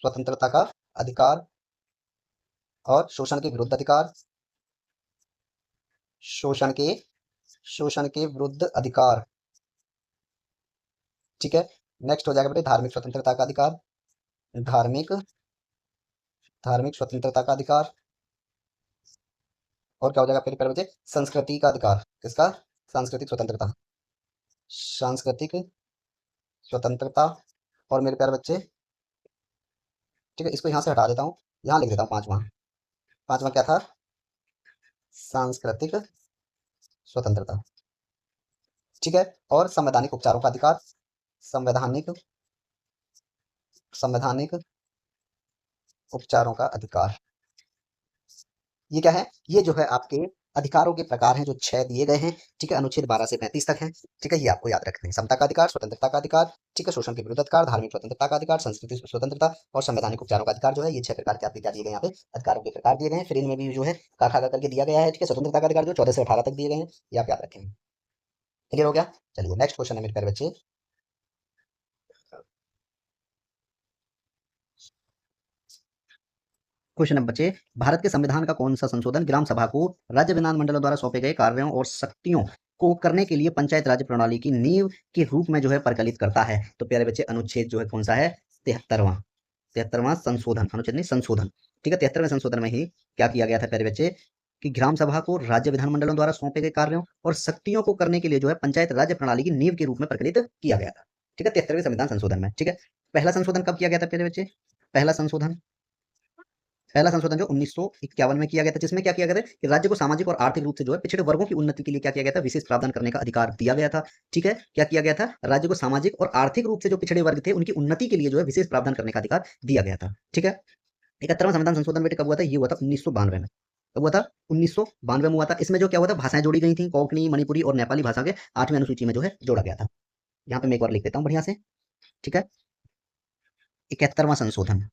स्वतंत्रता का अधिकार। और शोषण के विरुद्ध अधिकार, शोषण के शोषण के विरुद्ध अधिकार। ठीक है, नेक्स्ट हो जाएगा बेटे धार्मिक स्वतंत्रता का अधिकार, धार्मिक धार्मिक स्वतंत्रता का अधिकार। और क्या हो जाएगा फिर बच्चे? संस्कृति का अधिकार, किसका? सांस्कृतिक स्वतंत्रता, सांस्कृतिक स्वतंत्रता। और मेरे प्यारे बच्चे, ठीक है, इसको यहाँ से हटा देता हूँ, यहाँ लिख देता हूँ पांचवा। पांचवा क्या था? सांस्कृतिक स्वतंत्रता। ठीक है, और संवैधानिक उपचारों का अधिकार, संवैधानिक संवैधानिक उपचारों का अधिकार। ये क्या है? ये जो है आपके अधिकारों के प्रकार हैं जो 6 दिए गए हैं। ठीक है, अनुच्छेद 12 से 35 तक है। ठीक है, ये आपको याद रखना है। समता का अधिकार, स्वतंत्रता का अधिकार, ठीक है, शोषण के विरुद्ध अधिकार, धार्मिक स्वतंत्रता का अधिकार, संस्कृति स्वतंत्रता और संवैधानिक उपचारों का अधिकार, जो है ये 6 प्रकार के आपके क्या दिए गए? यहाँ पे अधिकारों के प्रकार दिए गए हैं। फिर इनमें भी जो है खा खा करके दिया गया है। ठीक है, स्वतंत्रता का अधिकार जो 14 से 18 तक दिए गए हैं, ये आप याद रखेंगे। क्लियर हो गया? चलिए नेक्स्ट क्वेश्चन है मेरे प्यारे बच्चे, क्वेश्चन नंबर 6, भारत के संविधान का कौन सा संशोधन ग्राम सभा को राज्य विधानमंडलों द्वारा सौंपे गए कार्यों और शक्तियों को करने के लिए पंचायत राज प्रणाली की नींव के रूप में जो है परिकलित करता है? तो प्यारे बच्चे अनुच्छेद जो है कौन सा है? 73वां। 73वां संशोधन, अनुच्छेद नहीं संशोधन। ठीक है, 73वें संशोधन में ही क्या किया गया था प्यारे बच्चे कि ग्राम सभा को राज्य विधानमंडलों द्वारा सौंपे गए कार्यों और शक्तियों को करने के लिए जो है पंचायत राज्य प्रणाली की नींव के रूप में परिकलित किया गया था। ठीक है, 73वें संविधान संशोधन में। ठीक है, पहला संशोधन कब किया गया था प्यारे बच्चे? पहला संशोधन जो 1951 में किया गया था, जिसमें क्या किया गया था कि राज्य को सामाजिक और आर्थिक रूप से जो है पिछड़े वर्गों की उन्नति के लिए क्या किया गया था? विशेष प्रावधान करने का अधिकार दिया गया था। ठीक है, क्या किया गया था? राज्य को सामाजिक और आर्थिक रूप से जो पिछड़े वर्ग थे उनकी उन्नति के लिए जो है विशेष प्रावधान करने का अधिकार दिया गया था। ठीक है, 71वां संविधान संशोधन बेटे कब हुआ था? ये हुआ था 1992 में। कब हुआ था? 1992 में हुआ था। इसमें जो क्या हुआ था? भाषाएं जोड़ी गई थी, कोंकणी, मणिपुरी और नेपाली भाषा के 8वीं अनुसूची में जो है जोड़ा गया था। यहाँ पे मैं एक बार लिख देता हूँ बढ़िया से। ठीक है, 71वां संशोधन,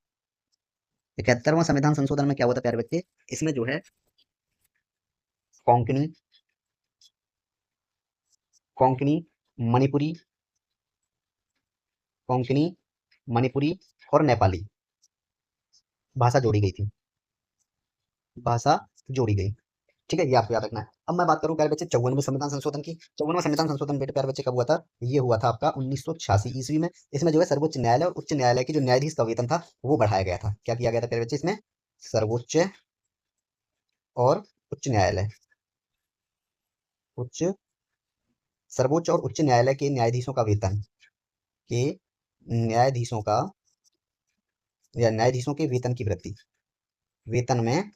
71वां संविधान संशोधन में क्या हुआ था प्यारे बच्चे? इसमें जो है कोंकणी, कोंकणी, मणिपुरी, कोंकणी, मणिपुरी और नेपाली भाषा जोड़ी गई थी, भाषा जोड़ी गई। ठीक है, ये आपको याद रखना है। अब मैं बात करूं प्यारे बच्चे 54वें संविधान संशोधन की। 54वां संविधान संशोधन बेटे प्यारे बच्चे कब हुआ था? ये हुआ था आपका 1986 ईस्वी में। इसमें जो है सर्वोच्च न्यायालय और उच्च न्यायालय की जो न्यायाधीश का वेतन था वो बढ़ाया गया था। क्या किया गया था प्यारे बच्चे? इसमें सर्वोच्च और उच्च न्यायालय, उच्च सर्वोच्च और उच्च न्यायालय के न्यायाधीशों का वेतन, के न्यायाधीशों का या न्यायाधीशों के वेतन की वृद्धि, वेतन में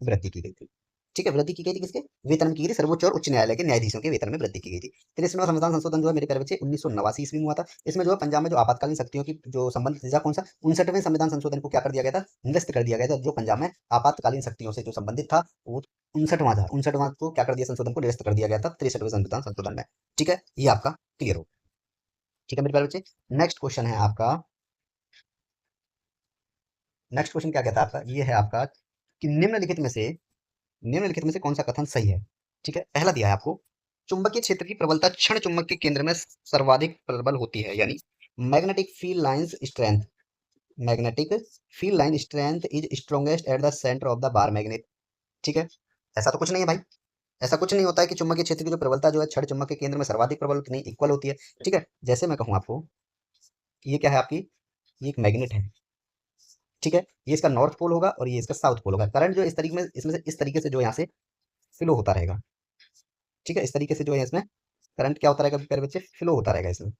वृद्धि की गई थी। ठीक है, वृद्धि की गई थी किसके? वेतन में की गई थी, सर्वोच्च और उच्च न्यायालय के न्यायाधीशों के वेतन में वृद्धि की गई थी। 53वां संविधान संशोधन जो है मेरे प्यारे बच्चे 1989 ईस्वी में हुआ था। इसमें जो है पंजाब में जो आपातकालीन शक्तियों की जो संबंध था कौन सा? 59वें संविधान संशोधन को क्या कर दिया गया था? निरस्त कर दिया गया था। जो पंजाब में आपातकालीन शक्तियों से जो संबंधित था वो 59वां था। 59वां को क्या कर दिया? संशोधन को निरस्त कर दिया गया था 63वें संविधान संशोधन में। ठीक है, ये आपका क्लियर हो। ठीक है मेरे प्यारे बच्चे, नेक्स्ट क्वेश्चन है आपका, नेक्स्ट क्वेश्चन क्या कहता है आपका? ये है आपका कि निम्नलिखित में से कौन सा कथन सही है? ठीक है, पहला दिया है आपको, चुंबकीय क्षेत्र की प्रबलता क्षण चुंबक के केंद्र में सर्वाधिक प्रबल होती है, यानी magnetic field lines strength, magnetic field line strength is strongest at the centre of the bar magnet. ठीक है, ऐसा तो कुछ नहीं है भाई, ऐसा कुछ नहीं होता है कि चुंबकीय क्षेत्र की जो प्रबलता जो है क्षण चुंबक के केंद्र में सर्वाधिक प्रबल होती नहीं, इक्वल होती है। ठीक है, जैसे मैं कहूँ आपको कि ये क्या है आपकी, ये एक मैग्नेट है। ठीक है, ये इसका नॉर्थ पोल होगा और ये इसका साउथ पोल होगा। करंट जो इस तरीके में इसमें से इस तरीके से जो यहाँ से फ्लो होता रहेगा। ठीक है, इस तरीके से जो है इसमें करंट क्या होता रहेगा प्यारे बच्चे? फ्लो होता रहेगा इसमें।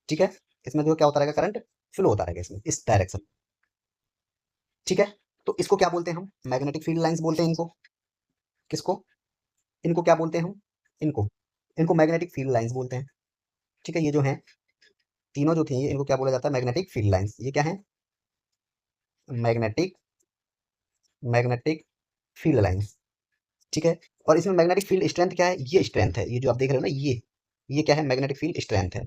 ठीक है, इसमें जो क्या होता रहेगा? करंट फ्लो होता रहेगा इसमें, इस डायरेक्शन। ठीक है, तो इसको क्या बोलते हैं हम? मैग्नेटिक फील्ड लाइंस बोलते हैं इनको। किसको? इनको क्या बोलते हैं हम? इनको इनको मैग्नेटिक फील्ड लाइंस बोलते हैं। ठीक है, ये जो है तीनों जो थी इनको क्या बोला जाता है? Magnetic field lines. ये क्या है? Magnetic magnetic field lines. ठीक है, और इसमें मैग्नेटिक फील्ड स्ट्रेंथ क्या है? ये स्ट्रेंथ है, ये जो आप देख रहे हो ना, ये क्या है? मैग्नेटिक फील्ड स्ट्रेंथ है।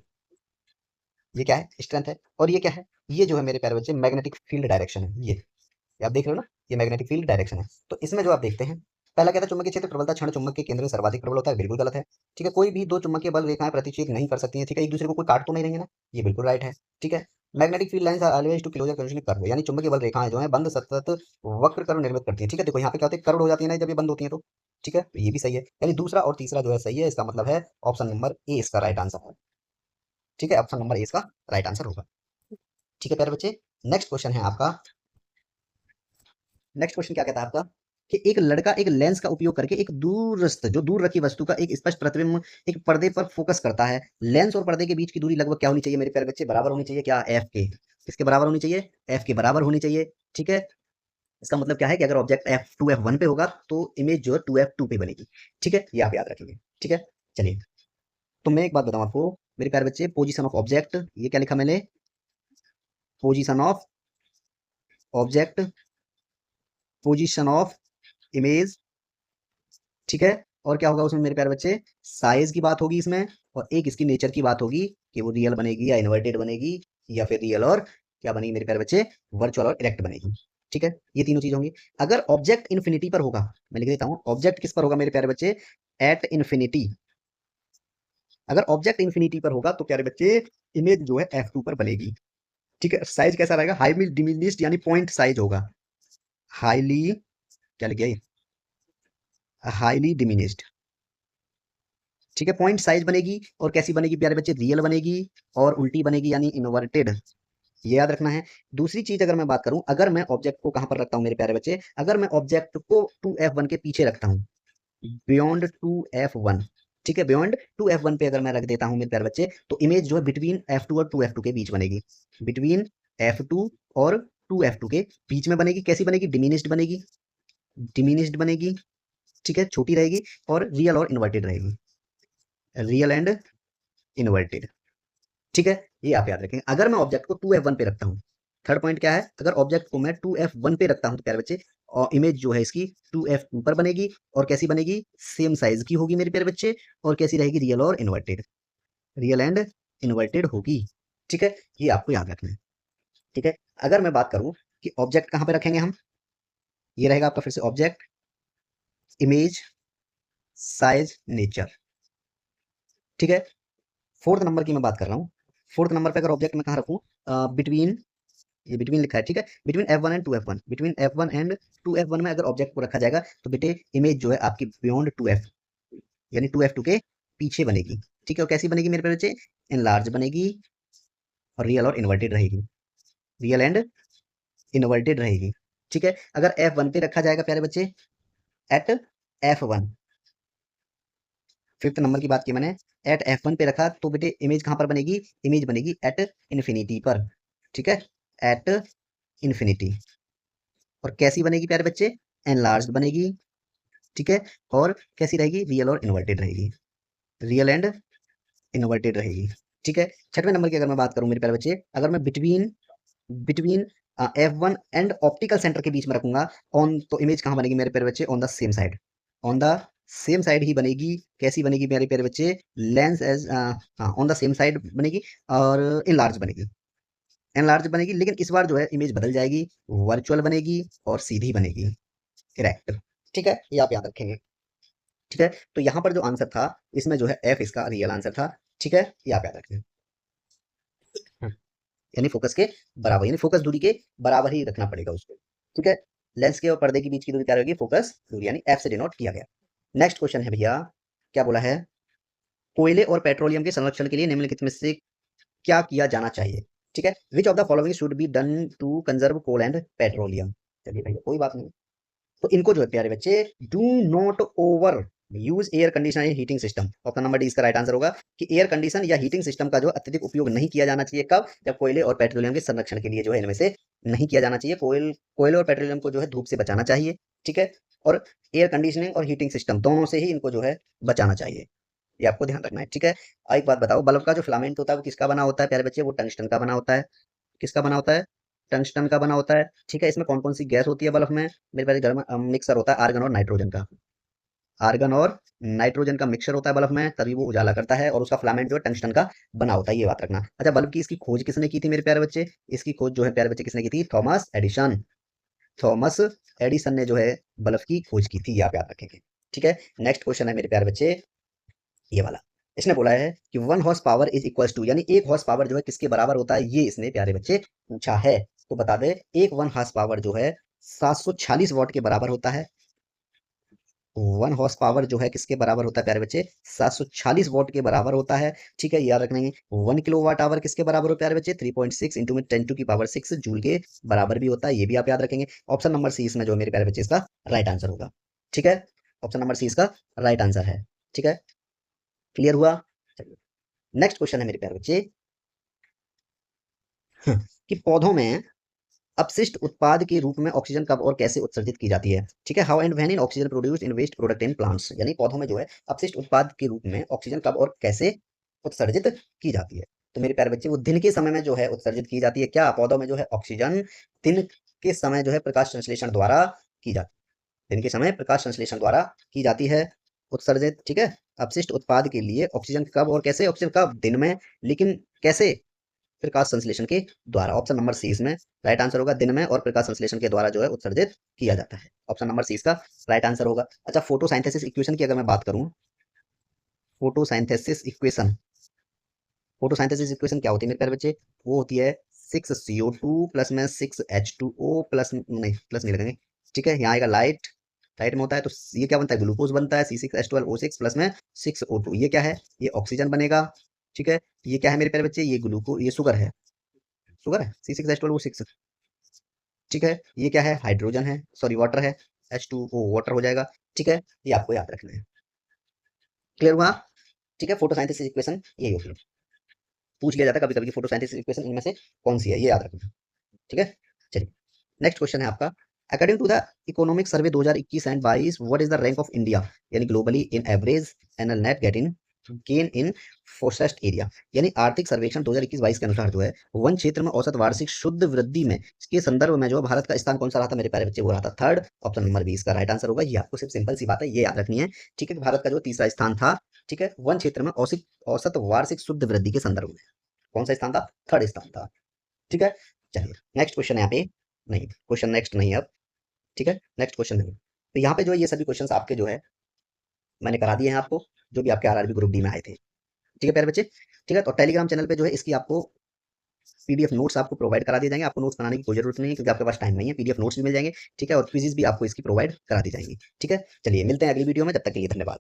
ये क्या है? स्ट्रेंथ है। और ये क्या है? ये जो है मेरे प्यारे बच्चे मैग्नेटिक फील्ड डायरेक्शन है। ये आप देख रहे हो ना, ये मैग्नेटिक फील्ड डायरेक्शन है। तो इसमें जो आप देखते हैं, पहला क्या था? चुंबकीय क्षेत्र प्रबलता क्षण चुंबक के केंद्र में सर्वाधिक प्रबल होता है, बिल्कुल गलत है। ठीक है, कोई भी दो चुंबकीय बल रेखाएं प्रतिच्छेद नहीं कर सकती हैं। ठीक है, एक दूसरे को कोई काट तो नहीं रही है ना, ये बिल्कुल राइट है। ठीक है, magnetic field lines are always to closer conditioning curve, यानी चुंबकीय बल रेखाएं जो है बंद सतत वक्र कर्व निर्मित करती है। ठीक है, देखो यहाँ पे क्या होती है? कर्व हो जाती है ना जब ये बंद होती है तो। ठीक है, तो ये भी सही है, यानी दूसरा और तीसरा जो है सही है। इसका मतलब है ऑप्शन नंबर ए इसका राइट आंसर है। ठीक है, ऑप्शन नंबर ए इसका राइट आंसर होगा। ठीक है प्यारे बच्चे, नेक्स्ट क्वेश्चन है आपका, नेक्स्ट क्वेश्चन क्या कहता है आपका कि एक लड़का एक लेंस का उपयोग करके एक दूरस्थ जो दूर रखी वस्तु का एक स्पष्ट प्रतिबिंब एक पर्दे पर फोकस करता है। लेंस और पर्दे के बीच की दूरी लगभग क्या होनी चाहिए मेरे प्यारे बच्चे? बराबर होनी चाहिए। क्या? एफ के। किसके बराबर होनी चाहिए? एफ के बराबर होनी चाहिए। ठीक है, इसका मतलब क्या है कि अगर object F two F one पे होगा तो इमेज जो है टू एफ टू पे बनेगी। ठीक है, ये आप याद रखेंगे। ठीक है, चलिए, तो मैं एक बात बताऊं आपको मेरे प्यारे बच्चे, पोजीशन ऑफ ऑब्जेक्ट, ये क्या लिखा मैंने? Position of object, position of image. ठीक है, और क्या होगा उसमें मेरे प्यारे बच्चे? साइज की बात होगी इसमें, और एक इसकी नेचर की बात होगी कि वो रियल बनेगी या इन्वर्टेड बनेगी, या फिर रियल और क्या बनेगी मेरे प्यारे बच्चे? वर्चुअल और इरेक्ट बनेगी। ठीक है, ये तीनों चीज होंगी। अगर ऑब्जेक्ट इन्फिनिटी पर होगा, मैं लिख देता हूं, ऑब्जेक्ट किस पर होगा मेरे प्यारे बच्चे? At infinity. अगर ऑब्जेक्ट इन्फिनिटी पर होगा तो प्यारे बच्चे इमेज जो है F2 पर बनेगी। ठीक है, साइज कैसा रहेगा? हाई डिमिनिश्ड यानी पॉइंट साइज होगा। हाईली, क्या लिख गया ये, हाईली डिमिनिस्ड। ठीक है, पॉइंट साइज बनेगी और कैसी बनेगी प्यारे बच्चे, रियल बनेगी और उल्टी बनेगी यानी इन्वर्टेड, ये याद रखना है। दूसरी चीज अगर मैं बात करूं, अगर मैं ऑब्जेक्ट को कहां पर रखता हूं मेरे प्यारे बच्चे, अगर मैं ऑब्जेक्ट को 2F1 के पीछे रखता हूं, बियॉन्ड 2F1, ठीक है, बियॉन्ड 2F1 पे अगर मैं रख देता हूं मेरे प्यारे बच्चे, तो इमेज जो है बिटवीन F2 और 2F2 के बीच बनेगी, बिटवीन F2 और 2F2 के बीच में बनेगी। कैसी बनेगी, डिमिनिस्ड बनेगी, डिमिनिस्ड बनेगी, ठीक है, छोटी रहेगी और रियल और इन्वर्टेड रहेगी, रियल एंड इन्वर्टेड। ठीक है, ये आप याद रखेंगे। अगर मैं ऑब्जेक्ट को 2F1 पे रखता हूँ, थर्ड पॉइंट क्या है, अगर ऑब्जेक्ट को मैं 2F1 पे रखता हूँ तो प्यारे बच्चे, और इमेज जो है इसकी 2F2 पर बनेगी और कैसी बनेगी, सेम साइज की होगी मेरे प्यारे बच्चे, और कैसी रहेगी, रियल और इन्वर्टेड, रियल एंड इन्वर्टेड होगी। ठीक है, ये आपको याद रखना है। ठीक है, अगर मैं बात करूं कि ऑब्जेक्ट कहां पे रखेंगे हम, ये रहेगा आपका फिर से ऑब्जेक्ट, इमेज, साइज, नेचर। ठीक है, फोर्थ नंबर की मैं बात कर रहा हूँ। फोर्थ नंबर पे अगर ऑब्जेक्ट मैं कहाँ रखूँ, बिटवीन, ये बिटवीन लिखा है, ठीक है, between F1 and 2F1, between F1 and 2F1 में अगर ऑब्जेक्ट को रखा जाएगा तो बेटे इमेज जो है आपकी बियॉन्ड 2F, यानी 2F2 के पीछे बनेगी। ठीक है, और कैसी बनेगी मेरे प्यारे बच्चे, एनलार्ज बनेगी और रियल और इन्वर्टेड रहेगी, रियल एंड इन्वर्टेड रहेगी। ठीक है, अगर F1 पे रखा जाएगा प्यारे बच्चे, एट F1, फिफ्थ नंबर की बात की मैंने, एट F1 पे रखा तो बेटे इमेज कहां पर बनेगी, इमेज बनेगी एट इन्फिनिटी पर। ठीक है, एट इन्फिनिटी, और कैसी बनेगी प्यारे बच्चे, एनलार्ज बनेगी। ठीक है, और कैसी रहेगी, रियल और इन्वर्टेड रहेगी, रियल एंड इन्वर्टेड रहेगी। ठीक है, छठवें नंबर की अगर मैं बात करूं मेरे प्यारे बच्चे, अगर मैं between, between F1 and optical centre के बीच में रखूंगा, ऑन, तो इमेज कहां बनेगी मेरे प्यारे बच्चे, on the same side, on the same side ही बनेगी। कैसी बनेगी मेरे प्यारे बच्चे, lens edge, on the same side बनेगी और इनलार्ज बनेगी, एनलार्ज बनेगी, लेकिन इस बार जो है इमेज बदल जाएगी, वर्चुअल बनेगी और सीधी बनेगी, इरेक्ट। ठीक है, ये आप याद रखेंगे। ठीक है, तो यहाँ पर जो आंसर था इसमें जो है एफ इसका रियल आंसर था। ठीक है, ये आप याद रखें, यानी फोकस के बराबर, यानी फोकस दूरी के बराबर ही रखना पड़ेगा उसको। ठीक है, लेंस के और पर्दे के बीच की दूरी क्या रहेगी, फोकस दूरी, यानी एफ से डिनोट किया गया। नेक्स्ट क्वेश्चन है भैया, क्या बोला है, कोयले और पेट्रोलियम के संरक्षण के लिए निम्नलिखित में से क्या किया जाना चाहिए। ठीक है, which of the following should be done to conserve coal and petroleum. चलिए भैया कोई बात नहीं, तो इनको जो है प्यारे बच्चे, do not over use air condition heating system. Option number D इसका राइट आंसर होगा कि एयर कंडीशन या हीटिंग सिस्टम का जो अत्यधिक उपयोग नहीं किया जाना चाहिए, कब, जब कोयले और पेट्रोलियम के संरक्षण के लिए जो है इनमें से नहीं किया जाना चाहिए। कोयले और पेट्रोलियम को जो है धूप से बचाना चाहिए। ठीक है, और एयर कंडीशनिंग और हीटिंग सिस्टम दोनों से ही इनको जो है बचाना चाहिए, ये आपको ध्यान रखना है। ठीक है, एक बात बताओ, बल्ब का जो फिलामेंट होता है वो किसका बना होता है प्यारे बच्चे, वो टंगस्टन का बना होता है। किसका बना होता है, टंगस्टन का बना होता है। ठीक है, इसमें कौन कौन सी गैस होती है बल्ब में, मेरे पास घर में मिक्सर होता है आर्गन और नाइट्रोजन का, आर्गन और नाइट्रोजन का मिक्सचर होता है बल्ब में, तभी वो उजाला करता है, और उसका फिलामेंट जो है टंगस्टन का बना होता है, ये बात रखना। अच्छा, बल्ब की इसकी खोज किसने की थी मेरे प्यारे बच्चे, इसकी खोज जो है प्यारे बच्चे किसने की थी, थॉमस एडिसन, थॉमस एडिसन ने जो है बल्ब की खोज की थी, ये आप याद रखेंगे। ठीक है, नेक्स्ट क्वेश्चन है मेरे प्यारे बच्चे, ये वाला, इसने बोला है कि 1 horse power is equal to, यानी 1 हॉर्स पावर जो है किसके बराबर होता है, ये इसने प्यारे बच्चे पूछा है। तो बता दे, एक 1 हॉर्स पावर जो है 746 वॉट के बराबर होता है। 1 हॉर्स पावर जो है किसके बराबर होता है प्यारे बच्चे, 746 वॉट के बराबर होता है। ठीक है, याद रखेंगे। 1 किलोवाट आवर किसके बराबर हो प्यारे बच्चे, 3.6 इंटू में 10⁻6 जूल के बराबर भी होता है, ये भी आप याद रखेंगे। ऑप्शन नंबर सी इसमें जो मेरे प्यारे बच्चे इसका राइट आंसर होगा। ठीक है, ऑप्शन नंबर सी इसका राइट आंसर है। ठीक है, क्लियर हुआ। चलिए, नेक्स्ट क्वेश्चन है मेरे प्यारे बच्चे, कि पौधों में अपशिष्ट उत्पाद के रूप में ऑक्सीजन कब और कैसे उत्सर्जित की जाती है। ठीक है, how and when in oxygen produce in waste product in plants, यानी पौधों में जो है अपशिष्ट उत्पाद के रूप में ऑक्सीजन कब और कैसे उत्सर्जित की जाती है। तो मेरे प्यारे बच्चे, वो दिन के समय में जो है उत्सर्जित की जाती है, क्या पौधों में जो है ऑक्सीजन दिन के समय जो है प्रकाश संश्लेषण द्वारा की जाती है, दिन के समय प्रकाश संश्लेषण द्वारा की जाती है उत्सर्जित। ठीक है, अपशिष्ट उत्पाद के लिए ऑक्सीजन कब और कैसे, ऑक्सीजन कब, दिन में, लेकिन कैसे, प्रकाश संश्लेषण के द्वारा। ऑप्शन नंबर सी इसमें राइट आंसर होगा, दिन में और प्रकाश संश्लेषण के द्वारा जो है उत्सर्जित किया जाता है। ऑप्शन नंबर सी इसका राइट आंसर होगा। अच्छा, फोटोसाइंथेसिस इक्वेशन की अगर मैं बात करूं, फोटोसाइंथेसिस इक्वेशन, फोटोसाइंथेसिस इक्वेशन क्या होती है मेरे प्यारे बच्चे, वो होती है 6CO2 प्लस में 6H2O प्लस, नहीं प्लस नहीं लगेंगे, ठीक है, यहाँ आएगा लाइट, लाइट में होता है तो ये क्या बनता है, ग्लूकोज बनता है, C6H12O6 प्लस में 6O2, ये क्या है, ये ऑक्सीजन बनेगा। ठीक है, ये क्या है मेरे प्यारे बच्चे, ये ग्लूको, ये शुगर है, शुगर है C6H12O6। ठीक है, ये क्या है, हाइड्रोजन है, सॉरी वाटर है, H2O वाटर हो जाएगा। ठीक है, ये आपको याद रखना है। क्लियर हुआ? ठीक है, फोटोसाइंथेसिस इक्वेशन यही होती है, पूछ लिया जाता है कभी कभी फोटोसाइंथेसिस इक्वेशन इनमें से कौन सी है, ये याद रखना। ठीक है, चलिए नेक्स्ट क्वेश्चन है आपका, according to the economic survey 2021 and 22 what is the rank of India यानी globally in average annual net gain in forest area, यानी आर्थिक सर्वेक्षण 2021-22 के अनुसार जो है वन क्षेत्र में औसत वार्षिक शुद्ध वृद्धि में इसके संदर्भ में जो भारत का स्थान कौन सा रहा था मेरे प्यारे बच्चे, वो रहा था थर्ड, ऑप्शन नंबर 20 का राइट आंसर होगा। ये आपको सिर्फ सिंपल सी बात है, ये याद रखनी है। ठीक है, भारत का जो तीसरा स्थान था, ठीक है, वन क्षेत्र में औसत औसत वार्षिक शुद्ध वृद्धि के संदर्भ में कौन सा स्थान था, थर्ड स्थान था। ठीक है, चलिए नेक्स्ट क्वेश्चन यहाँ पे, नहीं क्वेश्चन नेक्स्ट नहीं है अब। ठीक है, नेक्स्ट क्वेश्चन नहीं, तो यहाँ पे जो है ये सभी क्वेश्चंस आपके जो है मैंने करा दिए हैं आपको, जो भी आपके आरआरबी ग्रुप डी में आए थे। ठीक है प्यारे बच्चे, ठीक है, तो टेलीग्राम चैनल पे जो है इसकी आपको पीडीएफ नोट्स आपको प्रोवाइड करा दिए जाएंगे, आपको नोट्स बनाने की कोई जरूरत नहीं है क्योंकि आपके पास टाइम नहीं है, पीडीएफ नोट्स भी मिल जाएंगे। ठीक है, और क्विज़ भी आपको इसकी प्रोवाइड करा दी जाएंगी। ठीक है, चलिए मिलते हैं अगली वीडियो में, तब तक के लिए धन्यवाद।